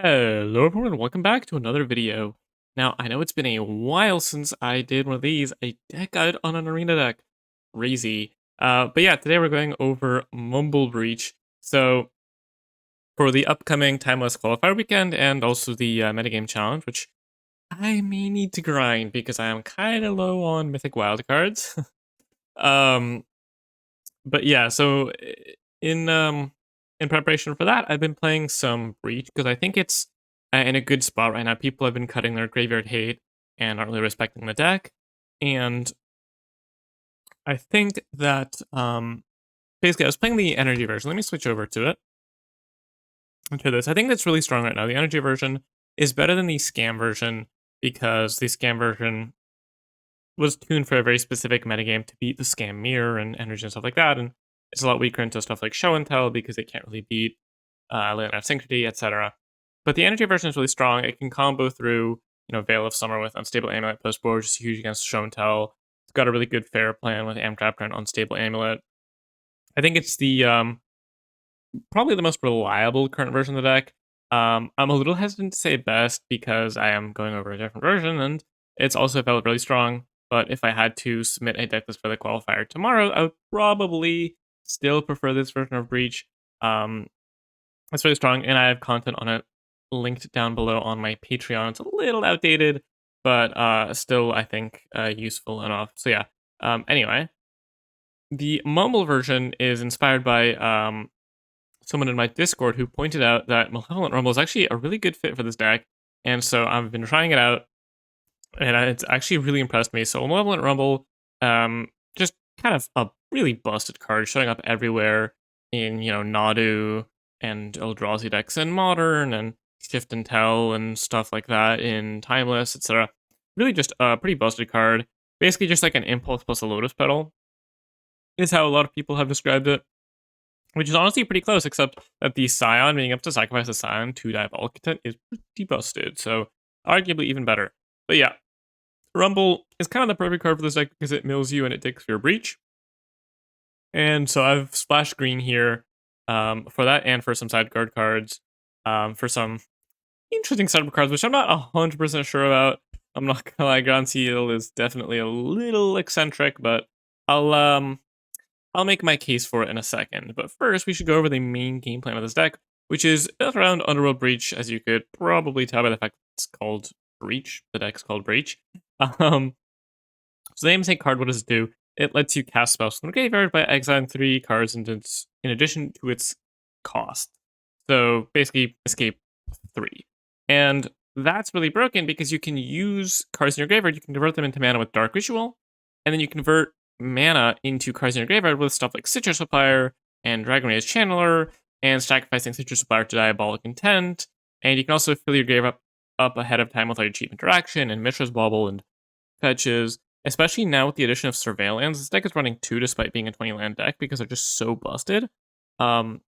Hello everyone, welcome back to another video. Now, I know it's been a while since I did one of these, a deck guide on an arena deck. Crazy. But yeah, today we're going over Mumble Breach. So, for the upcoming Timeless Qualifier weekend and also the metagame challenge, which I may need to grind because I am kind of low on Mythic Wildcards. um, but yeah, so in um in preparation for that, I've been playing some Breach because I think it's in a good spot right now. People have been cutting their graveyard hate and aren't really respecting the deck, and I think that basically I was playing the energy version. Let me switch over to it. To this, I think that's really strong right now. The energy version is better than the scam version because the scam version was tuned for a very specific metagame to beat the scam mirror and energy and stuff like that, and it's a lot weaker into stuff like show and tell because it can't really beat Land of Synchrony, etc. But the energy version is really strong. It can combo through, Veil of Summer with Unstable Amulet post board, which is huge against show and tell. It's got a really good fair plan with Amtraptor and Unstable Amulet. I think it's the probably the most reliable current version of the deck. I'm a little hesitant to say best because I am going over a different version, and it's also felt really strong. But if I had to submit a deck list for the qualifier tomorrow, I would probably still prefer this version of Breach. It's really strong, and I have content on it linked down below on my Patreon. It's a little outdated, but still, I think, useful enough. So yeah. Anyway, the Mumble version is inspired by someone in my Discord who pointed out that Malevolent Rumble is actually a really good fit for this deck, and so I've been trying it out, and it's actually really impressed me. So Malevolent Rumble, just kind of a really busted card, showing up everywhere in Nadu and Eldrazi decks in Modern, and Shift and Tell and stuff like that in Timeless, etc. Really just a pretty busted card. Basically just like an Impulse plus a Lotus Petal is how a lot of people have described it, which is honestly pretty close, except that the Scion, being able to sacrifice a Scion to Diabolic Intent, is pretty busted, so arguably even better. But yeah, Rumble is kind of the perfect card for this deck because it mills you and it takes your Breach. And so I've splashed green here for that and for some sidecard cards, for some interesting sideboard cards, which I'm not 100% sure about. I'm not gonna lie, Grand Seal is definitely a little eccentric, but I'll make my case for it in a second. But first, we should go over the main game plan of this deck, which is built around Underworld Breach, as you could probably tell by the fact it's called Breach. The deck's called Breach. So the namesake card, what does it do? It lets you cast spells from the graveyard by exiling 3 cards in addition to its cost. So basically, escape 3. And that's really broken because you can use cards in your graveyard, you can convert them into mana with Dark Ritual, and then you convert mana into cards in your graveyard with stuff like Citrus Supplier and Dragon Rage Channeler, and sacrificing Citrus Supplier to Diabolic Intent. And you can also fill your grave up ahead of time with like Cheap Interaction and Mishra's Bauble and fetches. Especially now with the addition of Surveillance, this deck is running 2 despite being a 20 land deck because they're just so busted. Because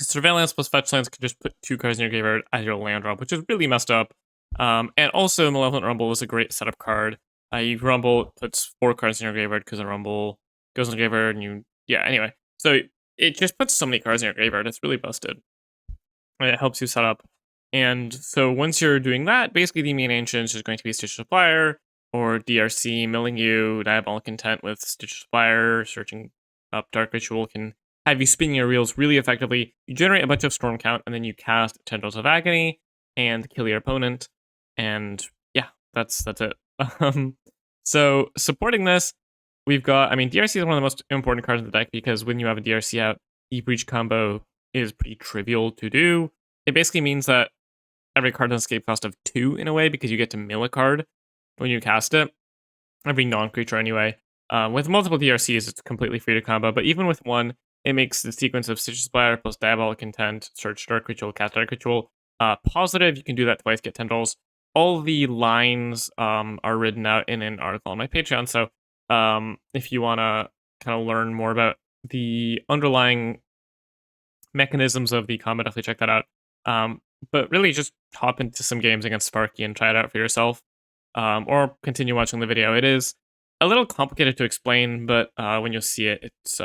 Surveillance plus fetch lands can just put 2 cards in your graveyard as your land drop, which is really messed up. And also, Malevolent Rumble is a great setup card. You Rumble, it puts 4 cards in your graveyard because a Rumble goes in the graveyard, and anyway. So it just puts so many cards in your graveyard, it's really busted. And it helps you set up. And so once you're doing that, basically the main ancient is just going to be Stitch Supplier, or DRC milling you, Diabolic Intent with Stitch Supplier, searching up Dark Ritual can have you spinning your reels really effectively. You generate a bunch of Storm Count, and then you cast Tendrils of Agony and kill your opponent. And yeah, that's it. So supporting this, we've got, DRC is one of the most important cards in the deck because when you have a DRC out, the Breach combo is pretty trivial to do. It basically means that every card has an escape cost of 2 in a way because you get to mill a card when you cast it. Every non-creature anyway. With multiple DRCs, it's completely free to combo, but even with one, it makes the sequence of Stitch Supplier plus Diabolic Intent, search Dark Ritual, cast Dark Ritual, positive. You can do that twice, get Tendrils. All the lines are written out in an article on my Patreon, so if you want to kind of learn more about the underlying mechanisms of the combo, definitely check that out. But really just hop into some games against Sparky and try it out for yourself. Or continue watching the video. It is a little complicated to explain, but when you see it, it's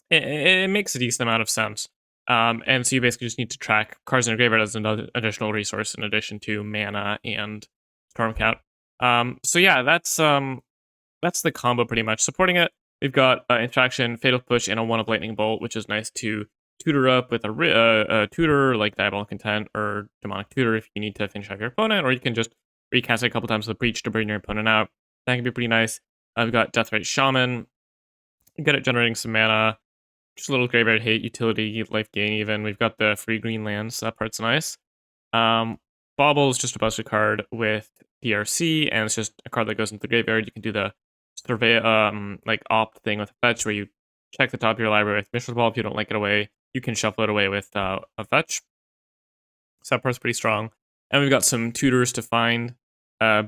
it makes a decent amount of sense. And so you basically just need to track cards in your graveyard as another additional resource in addition to mana and storm count. So yeah, that's the combo pretty much. Supporting it, we've got Interaction, Fatal Push, and a 1 of Lightning Bolt, which is nice to tutor up with a tutor like Diabolic Intent or Demonic Tutor if you need to finish off your opponent, or you can just recast it a couple times with Breach to bring your opponent out. That can be pretty nice. We've got Deathrite Shaman, good at generating some mana, just a little graveyard hate, utility, life gain even. We've got the free green lands, so that part's nice. Bauble is just a busted card with DRC, and it's just a card that goes into the graveyard. You can do the survey, like opt thing with a fetch, where you check the top of your library with Mishra's Ball. If you don't like it away, you can shuffle it away with a fetch. So that part's pretty strong. And we've got some tutors to find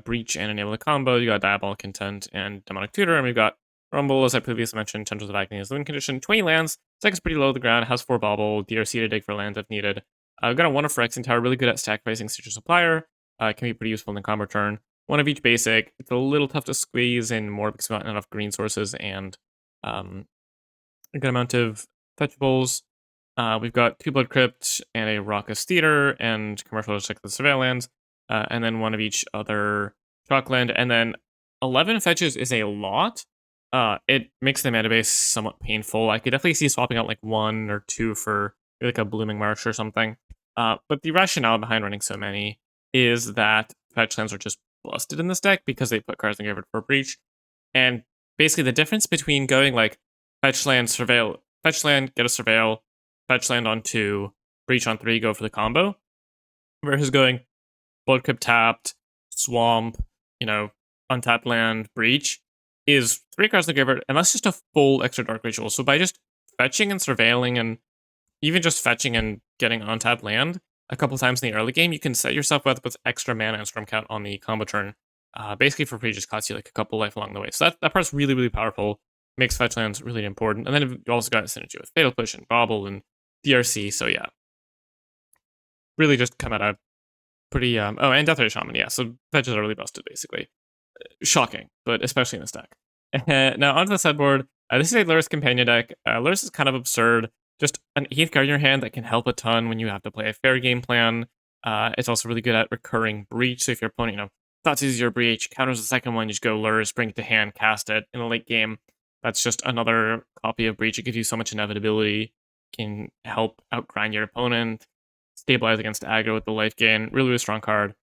Breach and enable the combo. You got Diabolic Intent and Demonic Tutor, and we've got Rumble, as I previously mentioned, Tendrils of Agony is living condition, 20 lands, second's pretty low to the ground, has 4 bauble, DRC to dig for lands if needed. We've got a 1 of Phyrexian Tower, really good at sacrificing Sigil Supplier, can be pretty useful in the combo turn. 1 of each basic, it's a little tough to squeeze in more because we've got enough green sources and a good amount of fetchables. We've got 2 Blood Crypt and a Raucous Theater and Commercial to check the Surveillance, and then 1 of each other Shockland, and then 11 fetches is a lot. It makes the mana base somewhat painful. I could definitely see swapping out like 1 or 2 for like a Blooming Marsh or something. But the rationale behind running so many is that fetch lands are just busted in this deck because they put cards in the graveyard for Breach. And basically the difference between going like fetch land, surveil, fetch land, get a surveil, fetch land on 2, Breach on 3, go for the combo, versus going Blood Crypt tapped, swamp, untapped land, Breach, is 3 cards in the graveyard, and that's just a full extra Dark Ritual. So by just fetching and surveilling, and even just fetching and getting untapped land a couple times in the early game, you can set yourself up with extra mana and storm count on the combo turn. Basically for free, just costs you like a couple life along the way. So that part's really, really powerful. Makes fetch lands really important. And then you also got synergy with Fatal Push and Bauble and DRC. So yeah, really just come at a pretty and Deathrite Shaman. Yeah, so fetches are really busted basically. Shocking, but especially in this deck. Now onto the sideboard. This is a Lurrus Companion deck. Lurrus is kind of absurd. Just an 8th card in your hand that can help a ton when you have to play a fair game plan. It's also really good at recurring Breach. So if your opponent, thoughts is your Breach, counters the second one, you just go Lurrus, bring it to hand, cast it in the late game. That's just another copy of Breach. It gives you so much inevitability. Can help outgrind your opponent. Stabilize against aggro with the life gain. Really, really strong card.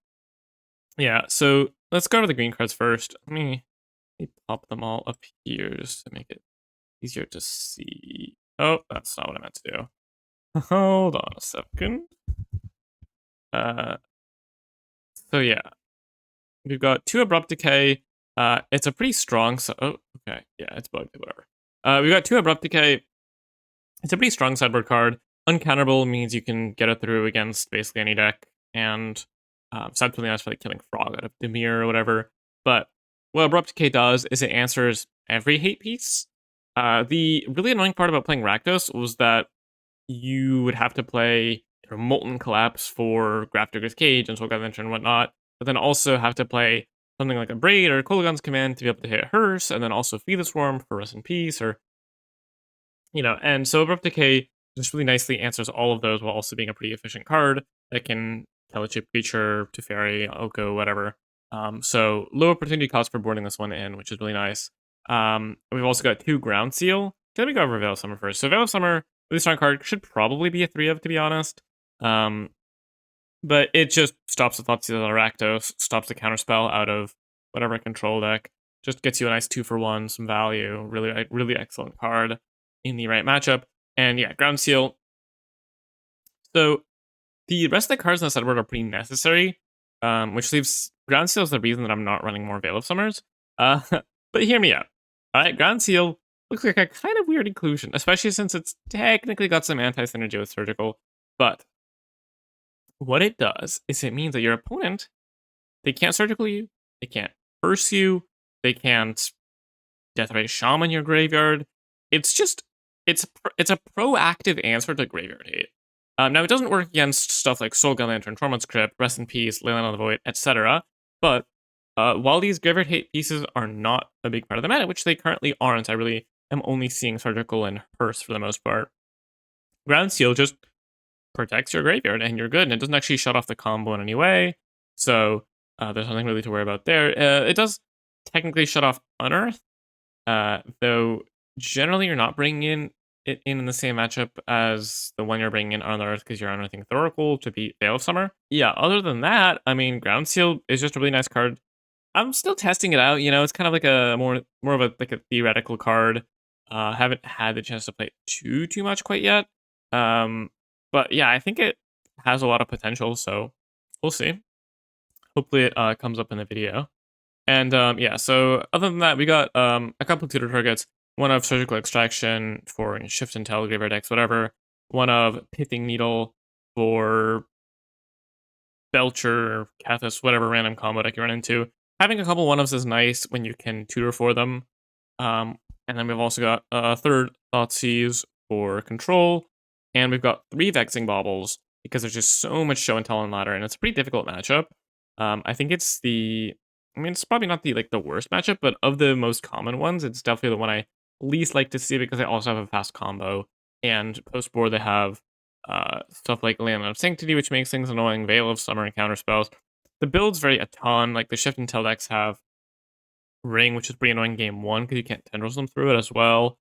Yeah, so let's go to the green cards first. Let me pop them all up here just to make it easier to see. Oh, that's not what I meant to do. Hold on a second. So yeah, we've got 2 Abrupt Decay. It's a pretty strong. Oh, okay, yeah, it's bugged. Whatever. We've got 2 Abrupt Decay. It's a pretty strong sideboard card. Uncounterable means you can get it through against basically any deck, and sounds really nice for like killing Frog out of Dimir or whatever. But what Abrupt Decay does is it answers every hate piece. The really annoying part about playing Rakdos was that you would have to play Molten Collapse for Grafdigger's Cage and Soulguide Lantern and whatnot, but then also have to play something like a Braid or Kolagon's Command to be able to hit Hearse, and then also Feed the Swarm for Rest in Peace, or and so Abrupt Decay just really nicely answers all of those while also being a pretty efficient card that can tell a chip creature, Teferi, Oko, whatever. So low opportunity cost for boarding this one in, which is really nice. We've also got 2 Ground Seal. Let me go over Veil of Summer first. So Veil of Summer, really strong card, should probably be a 3 of, to be honest. But it just stops the Thoughtseize on Rakdos, stops the counterspell out of whatever control deck, just gets you a nice 2-for-1, some value. Really, really excellent card in the right matchup. And yeah, Ground Seal. So the rest of the cards in the sideboard are pretty necessary, which leaves Ground Seal is the reason that I'm not running more Veil of Summers. But hear me out. Alright, Ground Seal looks like a kind of weird inclusion, especially since it's technically got some anti-synergy with Surgical. But what it does is it means that your opponent, they can't Surgical you, they can't Curse you, they can't Deathrite Shaman your graveyard. It's a proactive answer to graveyard hate. Now, it doesn't work against stuff like Soulguide Lantern, Tormod's Crypt, Rest in Peace, Leyline of the Void, etc. But while these graveyard hate pieces are not a big part of the meta, which they currently aren't, I really am only seeing Surgical and Hearse for the most part. Ground Seal just protects your graveyard and you're good, and it doesn't actually shut off the combo in any way. So there's nothing really to worry about there. It does technically shut off Unearth, though generally you're not bringing in the same matchup as the one you're bringing in Unearth because you're unearthing Thoracle to beat Veil of Summer. Yeah, other than that, I mean, Ground Seal is just a really nice card. I'm still testing it out. You know, it's kind of like a more of a like a theoretical card. Haven't had the chance to play it too much quite yet. Um, but yeah, I think it has a lot of potential. So we'll see. Hopefully, it comes up in the video. And yeah, so other than that, we got a couple of tutor targets. One of Surgical Extraction for Shift and Tell, Graveyard X, whatever. One of Pithing Needle for Belcher, Cathus, whatever random combo deck you run into. Having a couple one-ofs is nice when you can tutor for them. And then we've also got a third Thoughtseize for control. And we've got 3 Vexing Baubles because there's just so much show and tell on ladder, and it's a pretty difficult matchup. I think it's I mean, it's probably not the worst matchup, but of the most common ones, it's definitely the one I least like to see because they also have a fast combo. And post board, they have stuff like Land of Sanctity, which makes things annoying, Veil of Summer, and counter spells. The build's very a ton. Like the Shift and Tell decks have Ring, which is pretty annoying game 1 because you can't tendrils them through it as well.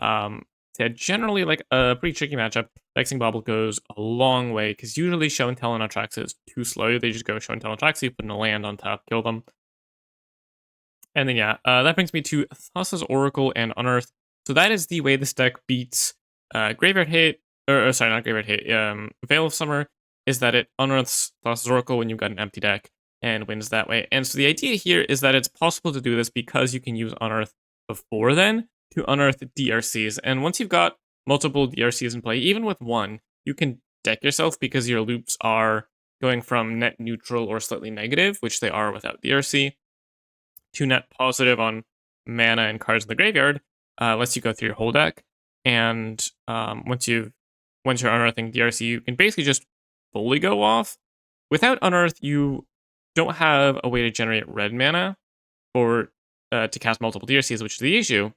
So yeah, generally like a pretty tricky matchup. Vexing Bauble goes a long way because usually Show and Tell and Atraxa is too slow. They just go Show and Tell and Atraxa, you put in a land on top, kill them. And then yeah, that brings me to Thassa's Oracle and Unearth. So that is the way this deck beats Graveyard Hate, or sorry, not Graveyard Hate, Veil of Summer, is that it unearths Thassa's Oracle when you've got an empty deck and wins that way. And so the idea here is that it's possible to do this because you can use Unearth before then to unearth DRCs. And once you've got multiple DRCs in play, even with one, you can deck yourself because your loops are going from net neutral or slightly negative, which they are without DRC, to net positive on mana and cards in the graveyard. Lets you go through your whole deck. And once you're unearthing DRC, you can basically just fully go off. Without Unearth, you don't have a way to generate red mana or to cast multiple DRCs, which is the issue.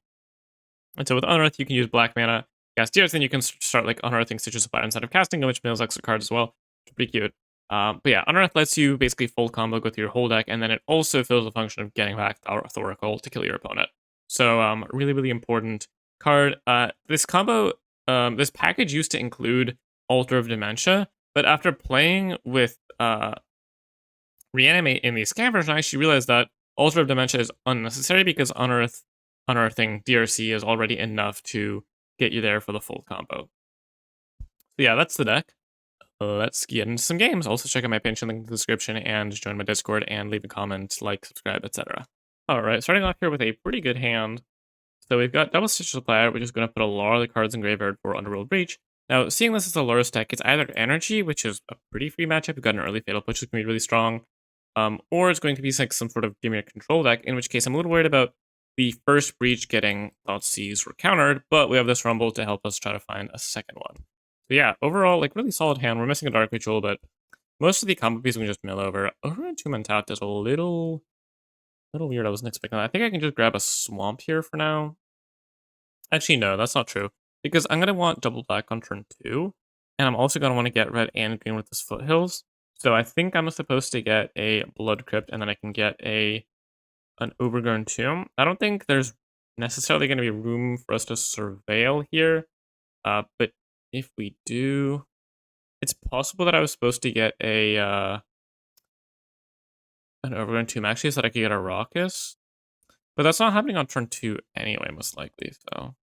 And so with Unearth, you can use black mana, cast DRC, and you can start like unearthing Stitches of Fire instead of casting them, which mills extra cards as well. It's pretty cute. But yeah, Unearth lets you basically full combo go through your whole deck, and then it also fills the function of getting back Thoracle to kill your opponent. So really important card. This combo, this package used to include Altar of Dementia, but after playing with Reanimate in the scan version, I actually realized that Altar of Dementia is unnecessary because unearthing DRC is already enough to get you there for the full combo. So yeah, that's the deck. Let's get into some games. Also check out my Patreon link in the description and join my Discord and leave a comment, like, subscribe, etc. Alright, starting off here with a pretty good hand. So we've got Double Stitch Supplier, which is going to put a lot of the cards in graveyard for Underworld Breach. Now, seeing this as a Loris deck, it's either Energy, which is a pretty free matchup, you've got an early Fatal Push, which can be really strong, or it's going to be like some sort of give me a control deck, in which case I'm a little worried about the first Breach getting Thoughtseize or countered, but we have this Rumble to help us try to find a second one. So yeah, overall, like really solid hand. We're missing a Dark Ritual, but most of the combo pieces we can just mill over. Over 2 man tapped is a little weird. I wasn't expecting that. I think I can just grab a Swamp here for now. Actually, no, that's not true. Because I'm going to want double black on turn 2. And I'm also going to want to get red and green with this Foothills. So I think I'm supposed to get a Blood Crypt, and then I can get an Overgrown Tomb. I don't think there's necessarily going to be room for us to Surveil here. But if we do, it's possible that I was supposed to get an Overgrown Tomb actually, so that I could get a Raucous. But that's not happening on turn 2 anyway, most likely, so.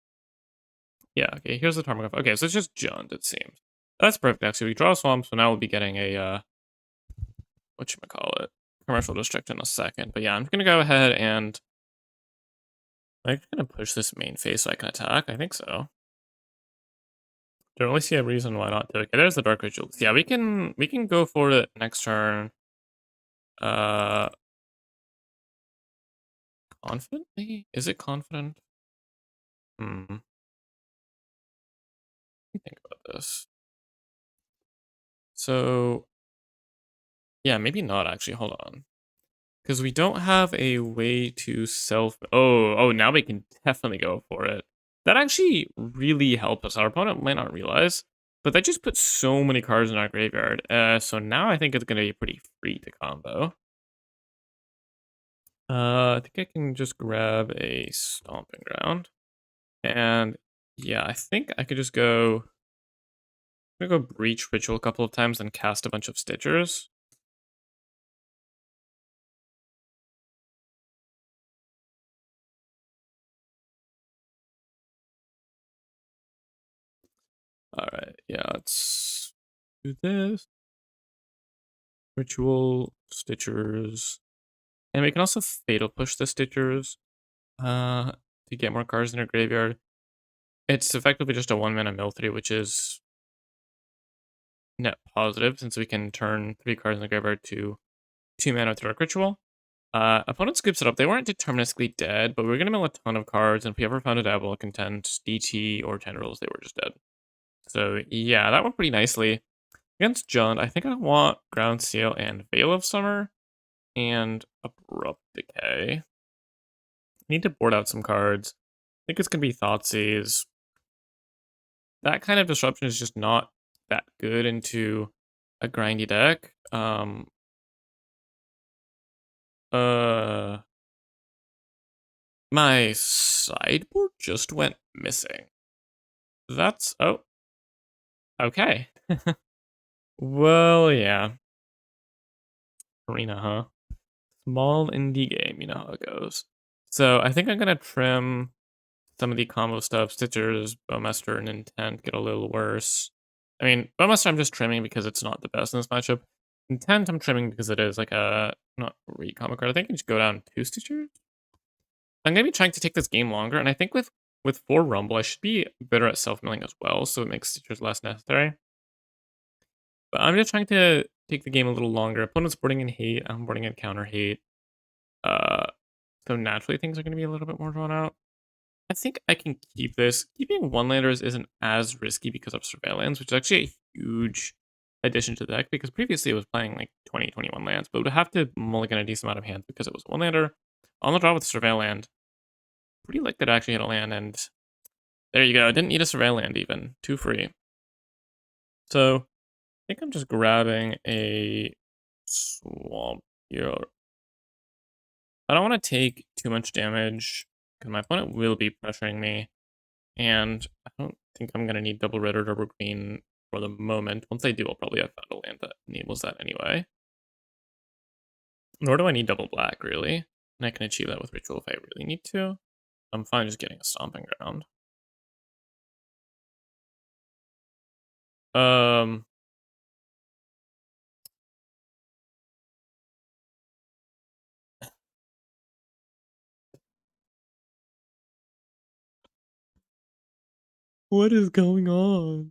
Yeah, okay, here's the Tarmogoyf. Okay, so it's just Jund, it seems. That's perfect, actually. We draw a Swamp, so now we'll be getting a, whatchamacallit, Commercial District in a second. But yeah, I'm gonna go ahead and I'm gonna push this main phase so I can attack. I think so. Don't really see a reason why not to. Okay, there's the Dark Rituals. Yeah, we can go for it next turn. Confidently? Is it confident? Let me think about this. So, yeah, maybe not actually. Hold on. Because we don't have a way to self... Oh, now we can definitely go for it. That actually really helped us. Our opponent might not realize, But that just puts so many cards in our graveyard. So now I think it's gonna be pretty free to combo. I think I can just grab a Stomping Ground. And yeah, I think I could just go. I'm gonna go Breach Ritual a couple of times and cast a bunch of Stitchers. Alright, yeah, let's do this. Ritual, Stitchers. And we can also Fatal Push the Stitchers to get more cards in our graveyard. It's effectively just a 1-mana mill 3, which is net positive, since we can turn 3 cards in the graveyard to 2 mana with Dark Ritual. Opponent scoops it up. They weren't deterministically dead, but we are going to mill a ton of cards, and if we ever found a Diabolic Intent, DT, or Tendrils, they were just dead. So yeah, that went pretty nicely. Against Jund, I think I want Ground Seal and Veil of Summer, and Abrupt Decay. Need to board out some cards. I think it's going to be Thoughtseize. That kind of disruption is just not that good into a grindy deck. Uh, my sideboard just went missing. That's oh, okay. Well, yeah. Arena, huh? Small indie game, you know how it goes. So I think I'm gonna trim some of the combo stuff. Stitchers, Bowmaster, and Intent get a little worse. I mean, Bowmaster I'm just trimming because it's not the best in this matchup. Intent I'm trimming because it is like a not re-combo card. I think I can just go down 2 Stitchers. I'm gonna be trying to take this game longer, and I think with 4 Rumble, I should be better at self-milling as well, so it makes Stitchers less necessary. But I'm just trying to take the game a little longer. Opponent's boarding in hate, I'm boarding in counter hate. Uh, so naturally things are gonna be a little bit more drawn out. I think I can keep this. Keeping one-landers isn't as risky because of Surveillance, which is actually a huge addition to the deck, because previously it was playing like 20, 21 lands, but it would have to mulligan a decent amount of hands because it was one-lander. On the draw with Surveillance, pretty likely to actually hit a land, and there you go. I didn't need a Surveil land even. 2 free. So I think I'm just grabbing a Swamp here. I don't want to take too much damage because my opponent will be pressuring me, and I don't think I'm going to need double red or double green for the moment. Once I do, I'll probably have found a land that enables that anyway. Nor do I need double black, really. And I can achieve that with Ritual if I really need to. I'm fine just getting a Stomping Ground. Um, what is going on?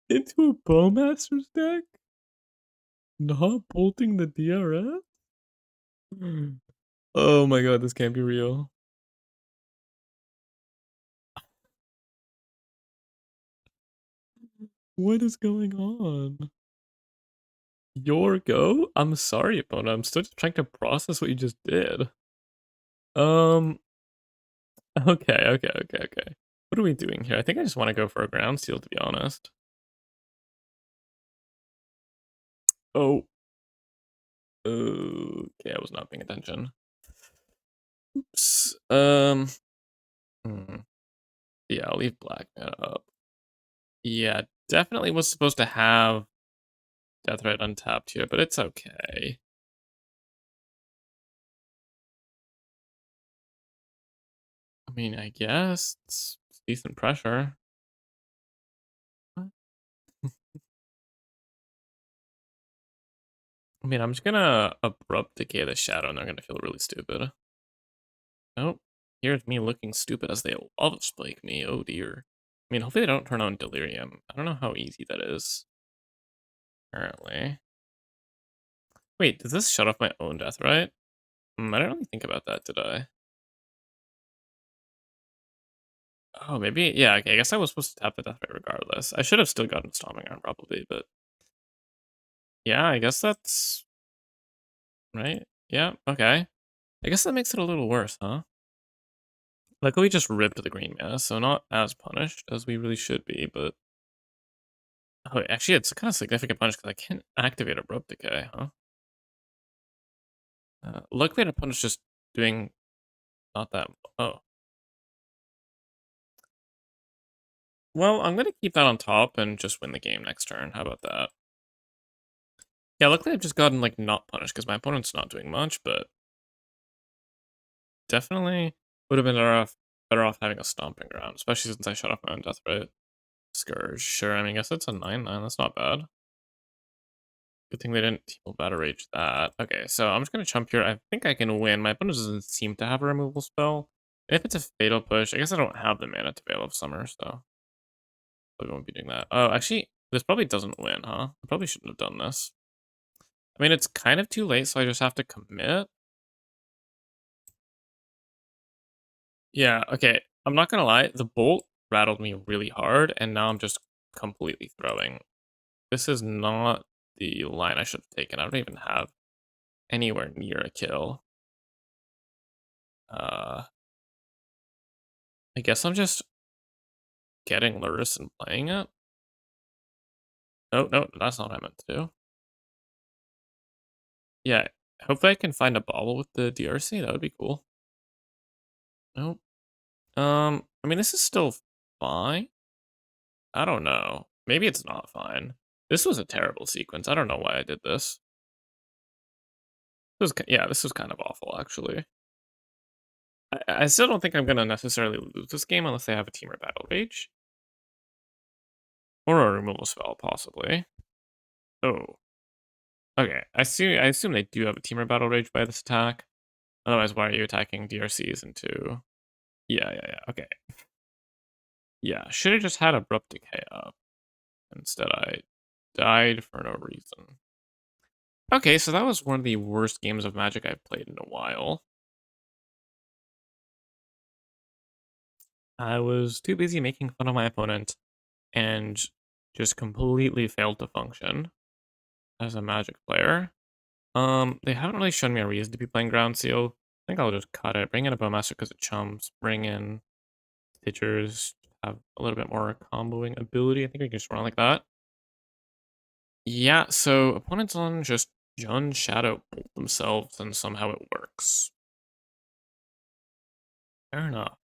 Into a Bowmaster's deck? Not bolting the DRS? Oh my god, this can't be real. What is going on? Your go? I'm sorry, opponent. I'm still just trying to process what you just did. Um, okay. What are we doing here? I think I just want to go for a ground seal, to be honest. Oh. Okay, I was not paying attention. Oops. Hmm. Yeah, I'll leave black mana up. Yeah, definitely was supposed to have Death untapped here, but it's okay. I mean, I guess it's decent pressure. I mean, I'm just gonna Abrupt Decay the Shadow, and they're gonna feel really stupid. Oh, here's me looking stupid as they love spike me. Oh dear. I mean, hopefully they don't turn on Delirium. I don't know how easy that is. Apparently. Wait, does this shut off my own death, right? I didn't really think about that, did I? Oh, maybe. Yeah, okay, I guess I was supposed to tap the death rate regardless. I should have still gotten Stomping Arm probably, but yeah, I guess that's right. Yeah, okay. I guess that makes it a little worse, huh? Luckily, we just ripped the green mana, so not as punished as we really should be, but... Oh, actually, it's kind of significant punish because I can't activate Abrupt Decay, huh? Luckily, the opponent's just doing not that... Oh. Well, I'm going to keep that on top and just win the game next turn. How about that? Yeah, luckily I've just gotten, like, not punished because my opponent's not doing much, but... Definitely would have been better off having a Stomping Ground, especially since I shut off my own Death Ray. Scourge, sure, I mean, I guess it's a 9/9, that's not bad. Good thing they didn't Teal Battle Rage that. Okay, so I'm just gonna chump here. I think I can win. My opponent doesn't seem to have a removal spell. If it's a Fatal Push, I guess I don't have the mana to Veil of Summer, so I won't be doing that. Oh, actually, this probably doesn't win, huh? I probably shouldn't have done this. I mean, it's kind of too late, so I just have to commit. Yeah, okay. I'm not gonna lie, the bolt rattled me really hard, and now I'm just completely throwing. This is not the line I should have taken. I don't even have anywhere near a kill. I guess I'm just getting Luris and playing it. No, that's not what I meant to do. Yeah, hopefully I can find a bobble with the DRC. That would be cool. Nope. I mean, this is still fine. I don't know. Maybe it's not fine. This was a terrible sequence. I don't know why I did this. Yeah, this was kind of awful, actually. I still don't think I'm gonna necessarily lose this game unless they have a Teamer Battle Rage. Or a removal spell, possibly. Oh. Okay, I assume they do have a Teamer Battle Rage by this attack. Otherwise, why are you attacking DRCs into... Yeah, okay. Yeah, should have just had Abrupt Decay up. Instead, I died for no reason. Okay, so that was one of the worst games of Magic I've played in a while. I was too busy making fun of my opponent and just completely failed to function as a Magic player. They haven't really shown me a reason to be playing Ground Seal. I think I'll just cut it. Bring in a Bowmaster because it chumps. Bring in Stitchers, have a little bit more comboing ability. I think we can just run like that. Yeah, so opponents on just Jun Shadow bolt themselves and somehow it works. Fair enough.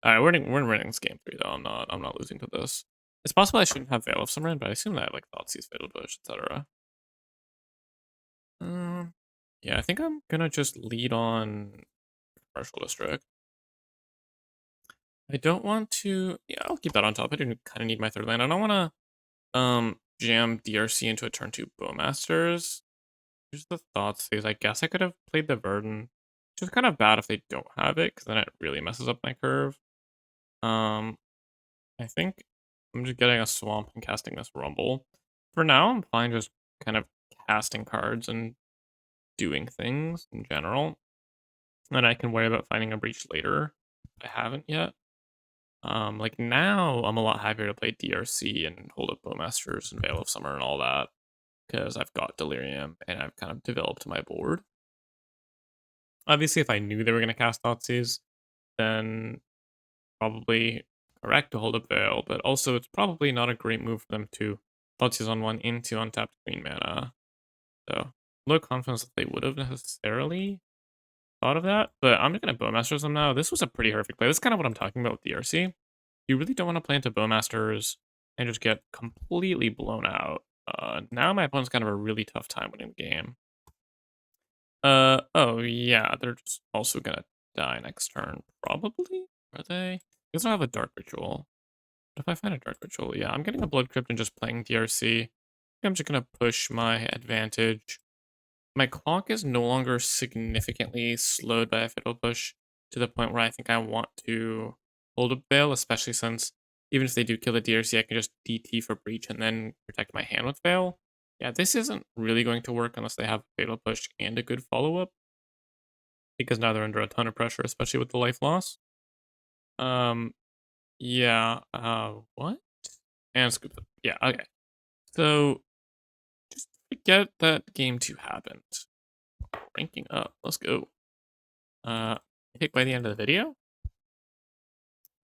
Alright, we're winning this game 3 though. I'm not losing to this. It's possible I shouldn't have Veil of Summer, but I assume that I have like Thoughtseize, Fatal Push, etc. Yeah, I think I'm gonna just lead on Commercial District. I don't want to... Yeah, I'll keep that on top. I do kind of need my third land. I don't want to jam DRC into a turn 2 Bowmasters. Here's the thoughts phase. I guess I could have played the Verdant, which is kind of bad if they don't have it, because then it really messes up my curve. I think I'm just getting a Swamp and casting this Rumble. For now, I'm fine just kind of casting cards and doing things in general. And I can worry about finding a breach later. I haven't yet. Like now, I'm a lot happier to play DRC and hold up Bowmasters and Veil of Summer and all that, because I've got Delirium and I've kind of developed my board. Obviously, if I knew they were going to cast Thoughtseize, then probably correct to hold up Veil, but also it's probably not a great move for them to Thoughtseize on one into untapped green mana. So, low confidence that they would have necessarily thought of that, but I'm just going to Bowmasters them now. This was a pretty horrific play. This is kind of what I'm talking about with DRC. You really don't want to play into Bowmasters and just get completely blown out. Now my opponent's kind of a really tough time winning the game. Oh yeah, they're just also gonna die next turn, probably? Are they? Because I have a Dark Ritual. But if I find a Dark Ritual, yeah, I'm getting a Blood Crypt and just playing DRC. I'm just gonna push my advantage. My clock is no longer significantly slowed by a Fatal Push to the point where I think I want to hold a Veil, especially since even if they do kill the DRC, I can just DT for Breach and then protect my hand with Veil. Yeah, this isn't really going to work unless they have Fatal Push and a good follow-up, because now they're under a ton of pressure, especially with the life loss. Um, yeah, what? And scoop them. Yeah, okay. So, just forget that game 2 happened. Ranking up, let's go. Pick by the end of the video?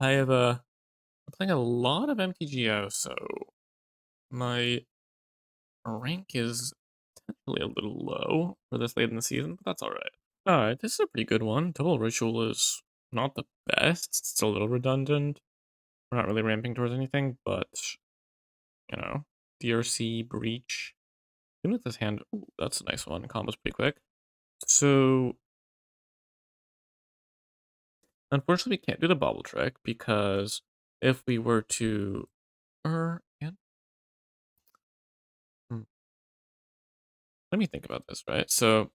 I'm playing a lot of MTGO, so my rank is technically a little low for this late in the season, but that's alright. Alright, this is a pretty good one. Double Ritual is not the best. It's a little redundant. We're not really ramping towards anything, but, you know, DRC, Breach. Even with this hand, ooh, that's a nice one. Combo's pretty quick. So, unfortunately, we can't do the bobble trick because if we were to... and, hmm, let me think about this, right? So,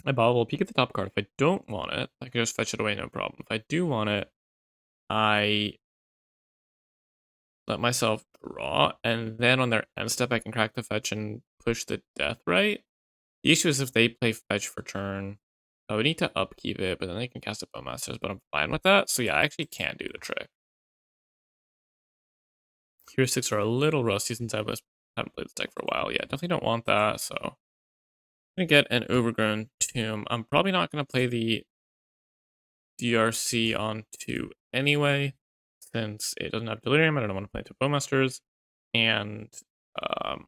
I bobble, peek at the top card. If I don't want it, I can just fetch it away, no problem. If I do want it, I let myself draw, and then on their end step, I can crack the fetch and push the death right. The issue is if they play fetch for turn, I would need to upkeep it, but then they can cast it Bowmasters, but I'm fine with that. So yeah, I actually can do the trick. Heuristics are a little rusty since I haven't played this deck for a while. Yeah, definitely don't want that, so I'm gonna get an Overgrown Tomb. I'm probably not gonna play the DRC on 2 anyway, since it doesn't have Delirium. I don't want to play into Bowmasters, and um,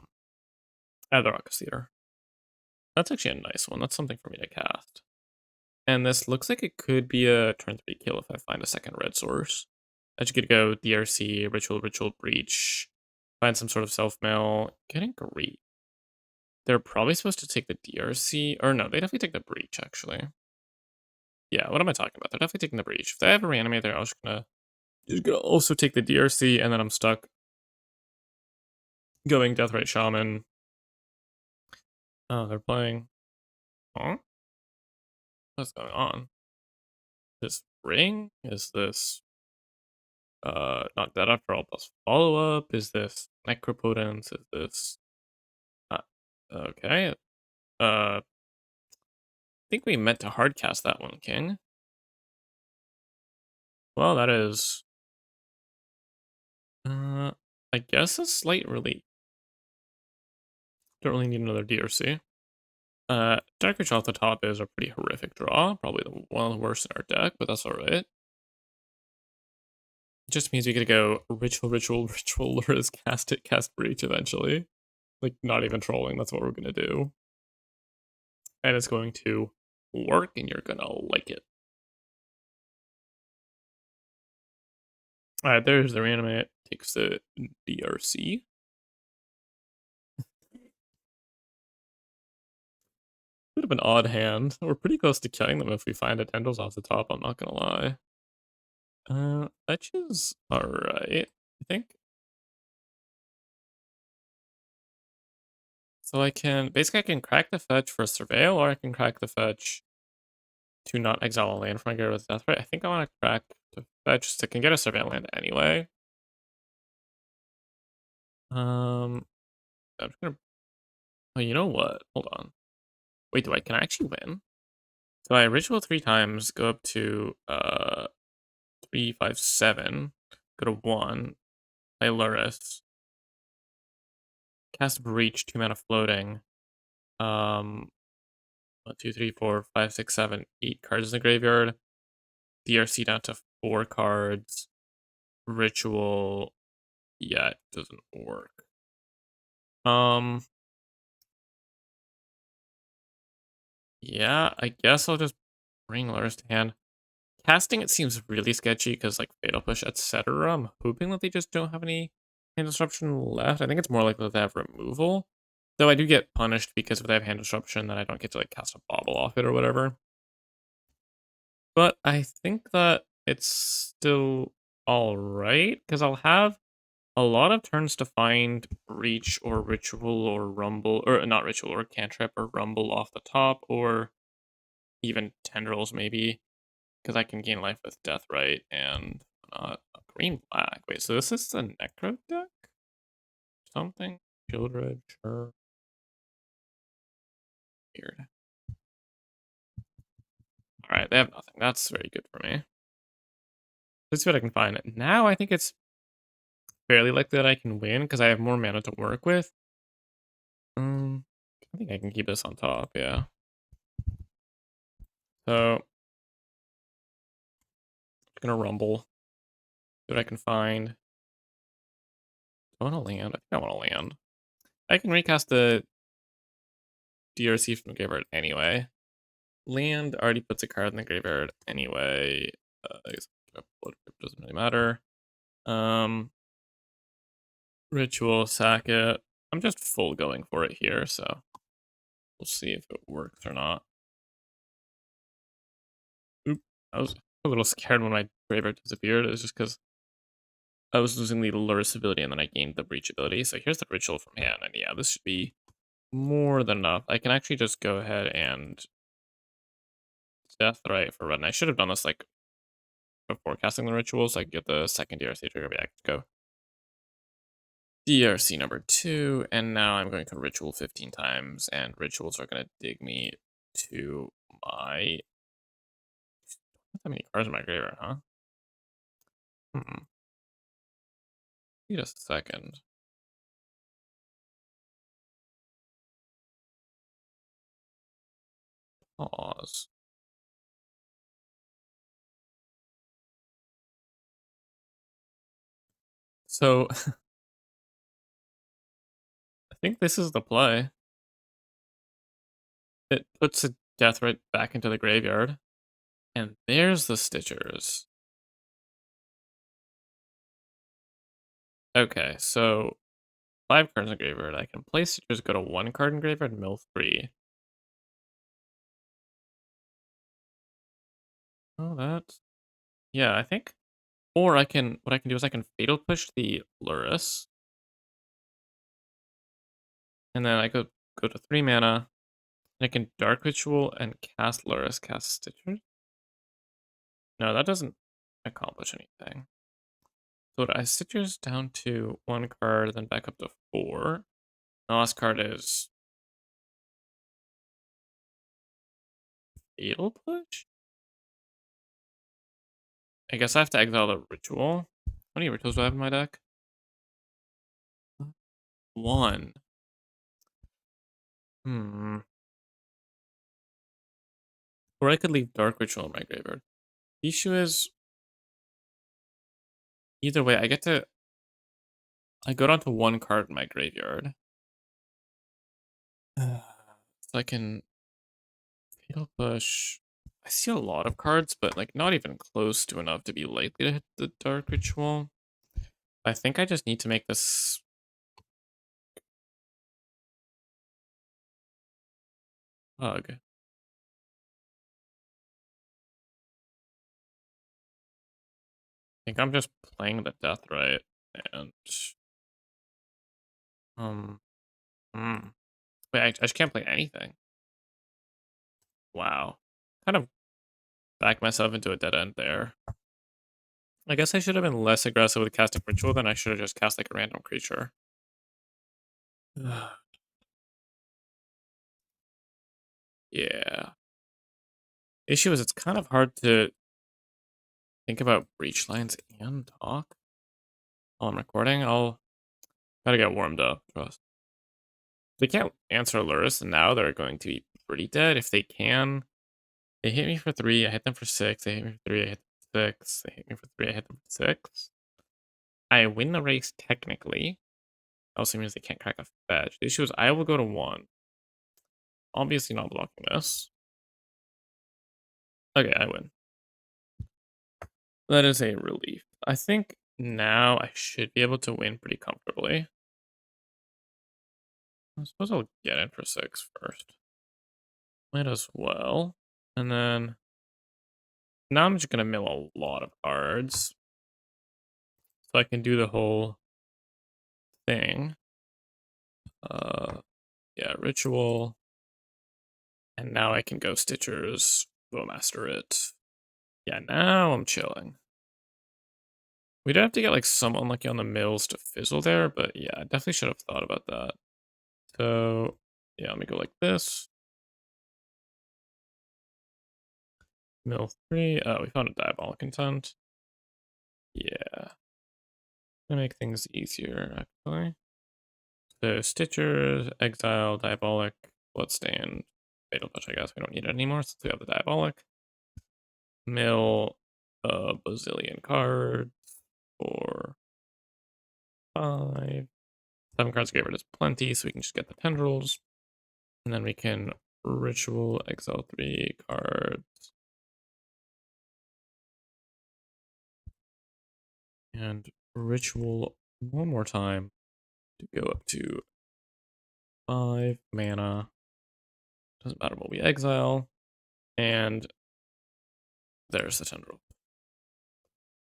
I have the Raucous Theater. That's actually a nice one. That's something for me to cast. And this looks like it could be a turn 3 kill if I find a second red source. I just could go DRC, Ritual, Breach, find some sort of self-mill. Getting great. They're probably supposed to take the DRC, or no, they definitely take the Breach, actually. Yeah, what am I talking about? They're definitely taking the Breach. If they have a reanimate, they're just gonna also take the DRC, and then I'm stuck going Deathrite Shaman. Oh, they're playing. Huh? What's going on? This ring? Is this not that after all plus follow up? Is this Necropotence? Is this uh, okay? I think we meant to hardcast that one, King. Well, that is I guess a slight relief. Don't really need another DRC. Darkreach off the top is a pretty horrific draw, probably one of the worst in our deck, but that's alright. It just means we gotta go Ritual, Lures, cast it, cast Breach eventually. Like, not even trolling, that's what we're gonna do. And it's going to work, and you're gonna like it. Alright, there's the reanimate. Takes the DRC. Bit of an odd hand. We're pretty close to killing them if we find a Tendrils off the top, I'm not gonna lie. Fetch is alright, I think. So basically I can crack the fetch for Surveil, or I can crack the fetch to not exile a land from my guard with Death Ray. I think I want to crack the fetch so I can get a Surveil land anyway. I'm just gonna, oh, you know what? Hold on. Wait, can I actually win? So I ritual 3 times, go up to 3, 5, 7, go to 1, play Luris, cast Breach, 2 mana floating. 1, 2, 3, 4, 5, 6, 7, 8 cards in the graveyard. DRC down to 4 cards. Ritual, yeah, it doesn't work. Yeah, I guess I'll just bring Luris to hand. Casting it seems really sketchy because like Fatal Push, etc. I'm hoping that they just don't have any hand disruption left. I think it's more likely that they have removal. Though I do get punished because if they have hand disruption, then I don't get to like cast a bobble off it or whatever. But I think that it's still alright, because I'll have a lot of turns to find Breach or Ritual or Rumble, or not Ritual, or Cantrip or Rumble off the top, or even Tendrils maybe. Because I can gain life with Death Right and not a green black. Wait, so this is the Necro deck? Something? Shieldred, sure. Weird. Alright, they have nothing. That's very good for me. Let's see what I can find. Now I think it's fairly likely that I can win because I have more mana to work with. I think I can keep this on top, yeah. So, I'm gonna Rumble. what I can find. Do I want to land? I think I want to land. I can recast the DRC from the graveyard anyway. Land already puts a card in the graveyard anyway. I guess it doesn't really matter. Ritual, sack it. I'm just full going for it here, so we'll see if it works or not. Oop, I was a little scared when my graveyard disappeared. It was just because I was losing the Lurus ability and then I gained the Breach ability. So here's the Ritual from hand, and yeah, this should be more than enough. I can actually just go ahead and Death Right for red. I should have done this like before casting the Ritual, so I could get the second DRC trigger. But yeah, go DRC number 2, and now I'm going to Ritual 15 times, and Rituals are going to dig me to my... Not that many cards in my graveyard, huh? Wait a second. Pause. So, I think this is the play. It puts a Death right back into the graveyard. And there's the Stitchers. Okay, so 5 cards in the graveyard. I can play Stitchers, go to 1 card in graveyard, mill 3. Oh, that's... Yeah, I think... Or I can... What I can do is I can Fatal Push the Lurus. And then I go to 3 mana. And I can Dark Ritual and cast Lurus, cast Stitchers. No, that doesn't accomplish anything. So I Stitchers down to 1 card, then back up to 4. The last card is Fatal Push? I guess I have to exile the Ritual. How many Rituals do I have in my deck? 1. Or I could leave Dark Ritual in my graveyard. The issue is, either way, I go down to 1 card in my graveyard. So I can Fatal Push. I see a lot of cards, but like not even close to enough to be likely to hit the Dark Ritual. I think I just need to make this... Bug. I think I'm just playing the Death Right, and... Wait, I just can't play anything. Wow. Kind of backed myself into a dead end there. I guess I should have been less aggressive with casting Ritual, then I should have just cast like a random creature. Yeah. Issue is it's kind of hard to think about breach lines and talk while I'm recording. I'll gotta get warmed up. Trust. They can't answer Lurus, and now they're going to be pretty dead. If they can, they hit me for 3. I hit them for 6. They hit me for 3. I hit them for 6. They hit me for 3. I hit them for 6. I win the race technically. Also means they can't crack a fetch. The issue is I will go to 1. Obviously not blocking this. Okay, I win. That is a relief. I think now I should be able to win pretty comfortably. I suppose I'll get in for 6 first. Might as well. And then now I'm just gonna mill a lot of cards. So I can do the whole thing. Yeah, Ritual. And now I can go Stitchers, Bowmaster it. Yeah, now I'm chilling. We'd have to get like some unlucky on the mills to fizzle there, but yeah, I definitely should have thought about that. So yeah, let me go like this. Mill 3. Oh, we found a Diabolic Intent. Yeah. Gonna make things easier, actually. So Stitchers, Exile, Diabolic, Bloodstained, Fatal Touch, I guess. We don't need it anymore since we have the Diabolic. Mill a bazillion cards. 4, 5. 7 cards graveyard is plenty, so we can just get the tendrils. And then we can ritual exile 3 cards. And ritual one more time to go up to 5 mana. Doesn't matter what we exile. And there's the tendril.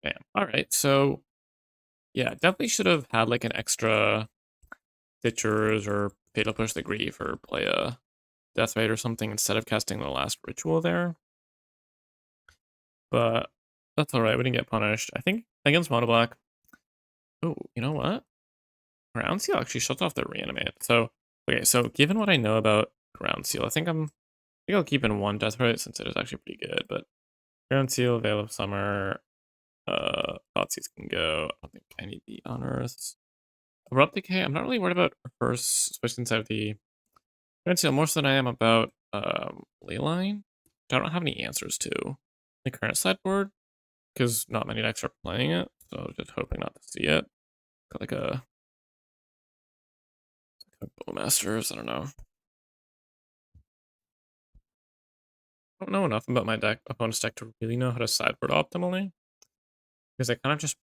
Bam. Alright, so yeah, definitely should have had like an extra Stitchers or Fatal Push the Grief or play a Deathbite or something instead of casting the last ritual there. But that's alright, we didn't get punished. I think against Mono Black. Oh, you know what? Ground Seal actually shuts off the reanimate. So okay, so given what I know about Ground Seal, I think I'll keep in one Deathbite since it is actually pretty good, but Ground Seal, Veil of Summer, Thoughtseize can go. I don't think I need the Unearths. Abrupt Decay, I'm not really worried about reverse, especially since I have the Ground Seal more so than I am about Leyline, which I don't have any answers to. The current sideboard, because not many decks are playing it, so just hoping not to see it. Got like a Bowmasters, I don't know. I don't know enough about my opponent's deck to really know how to sideboard optimally. Because I kind of just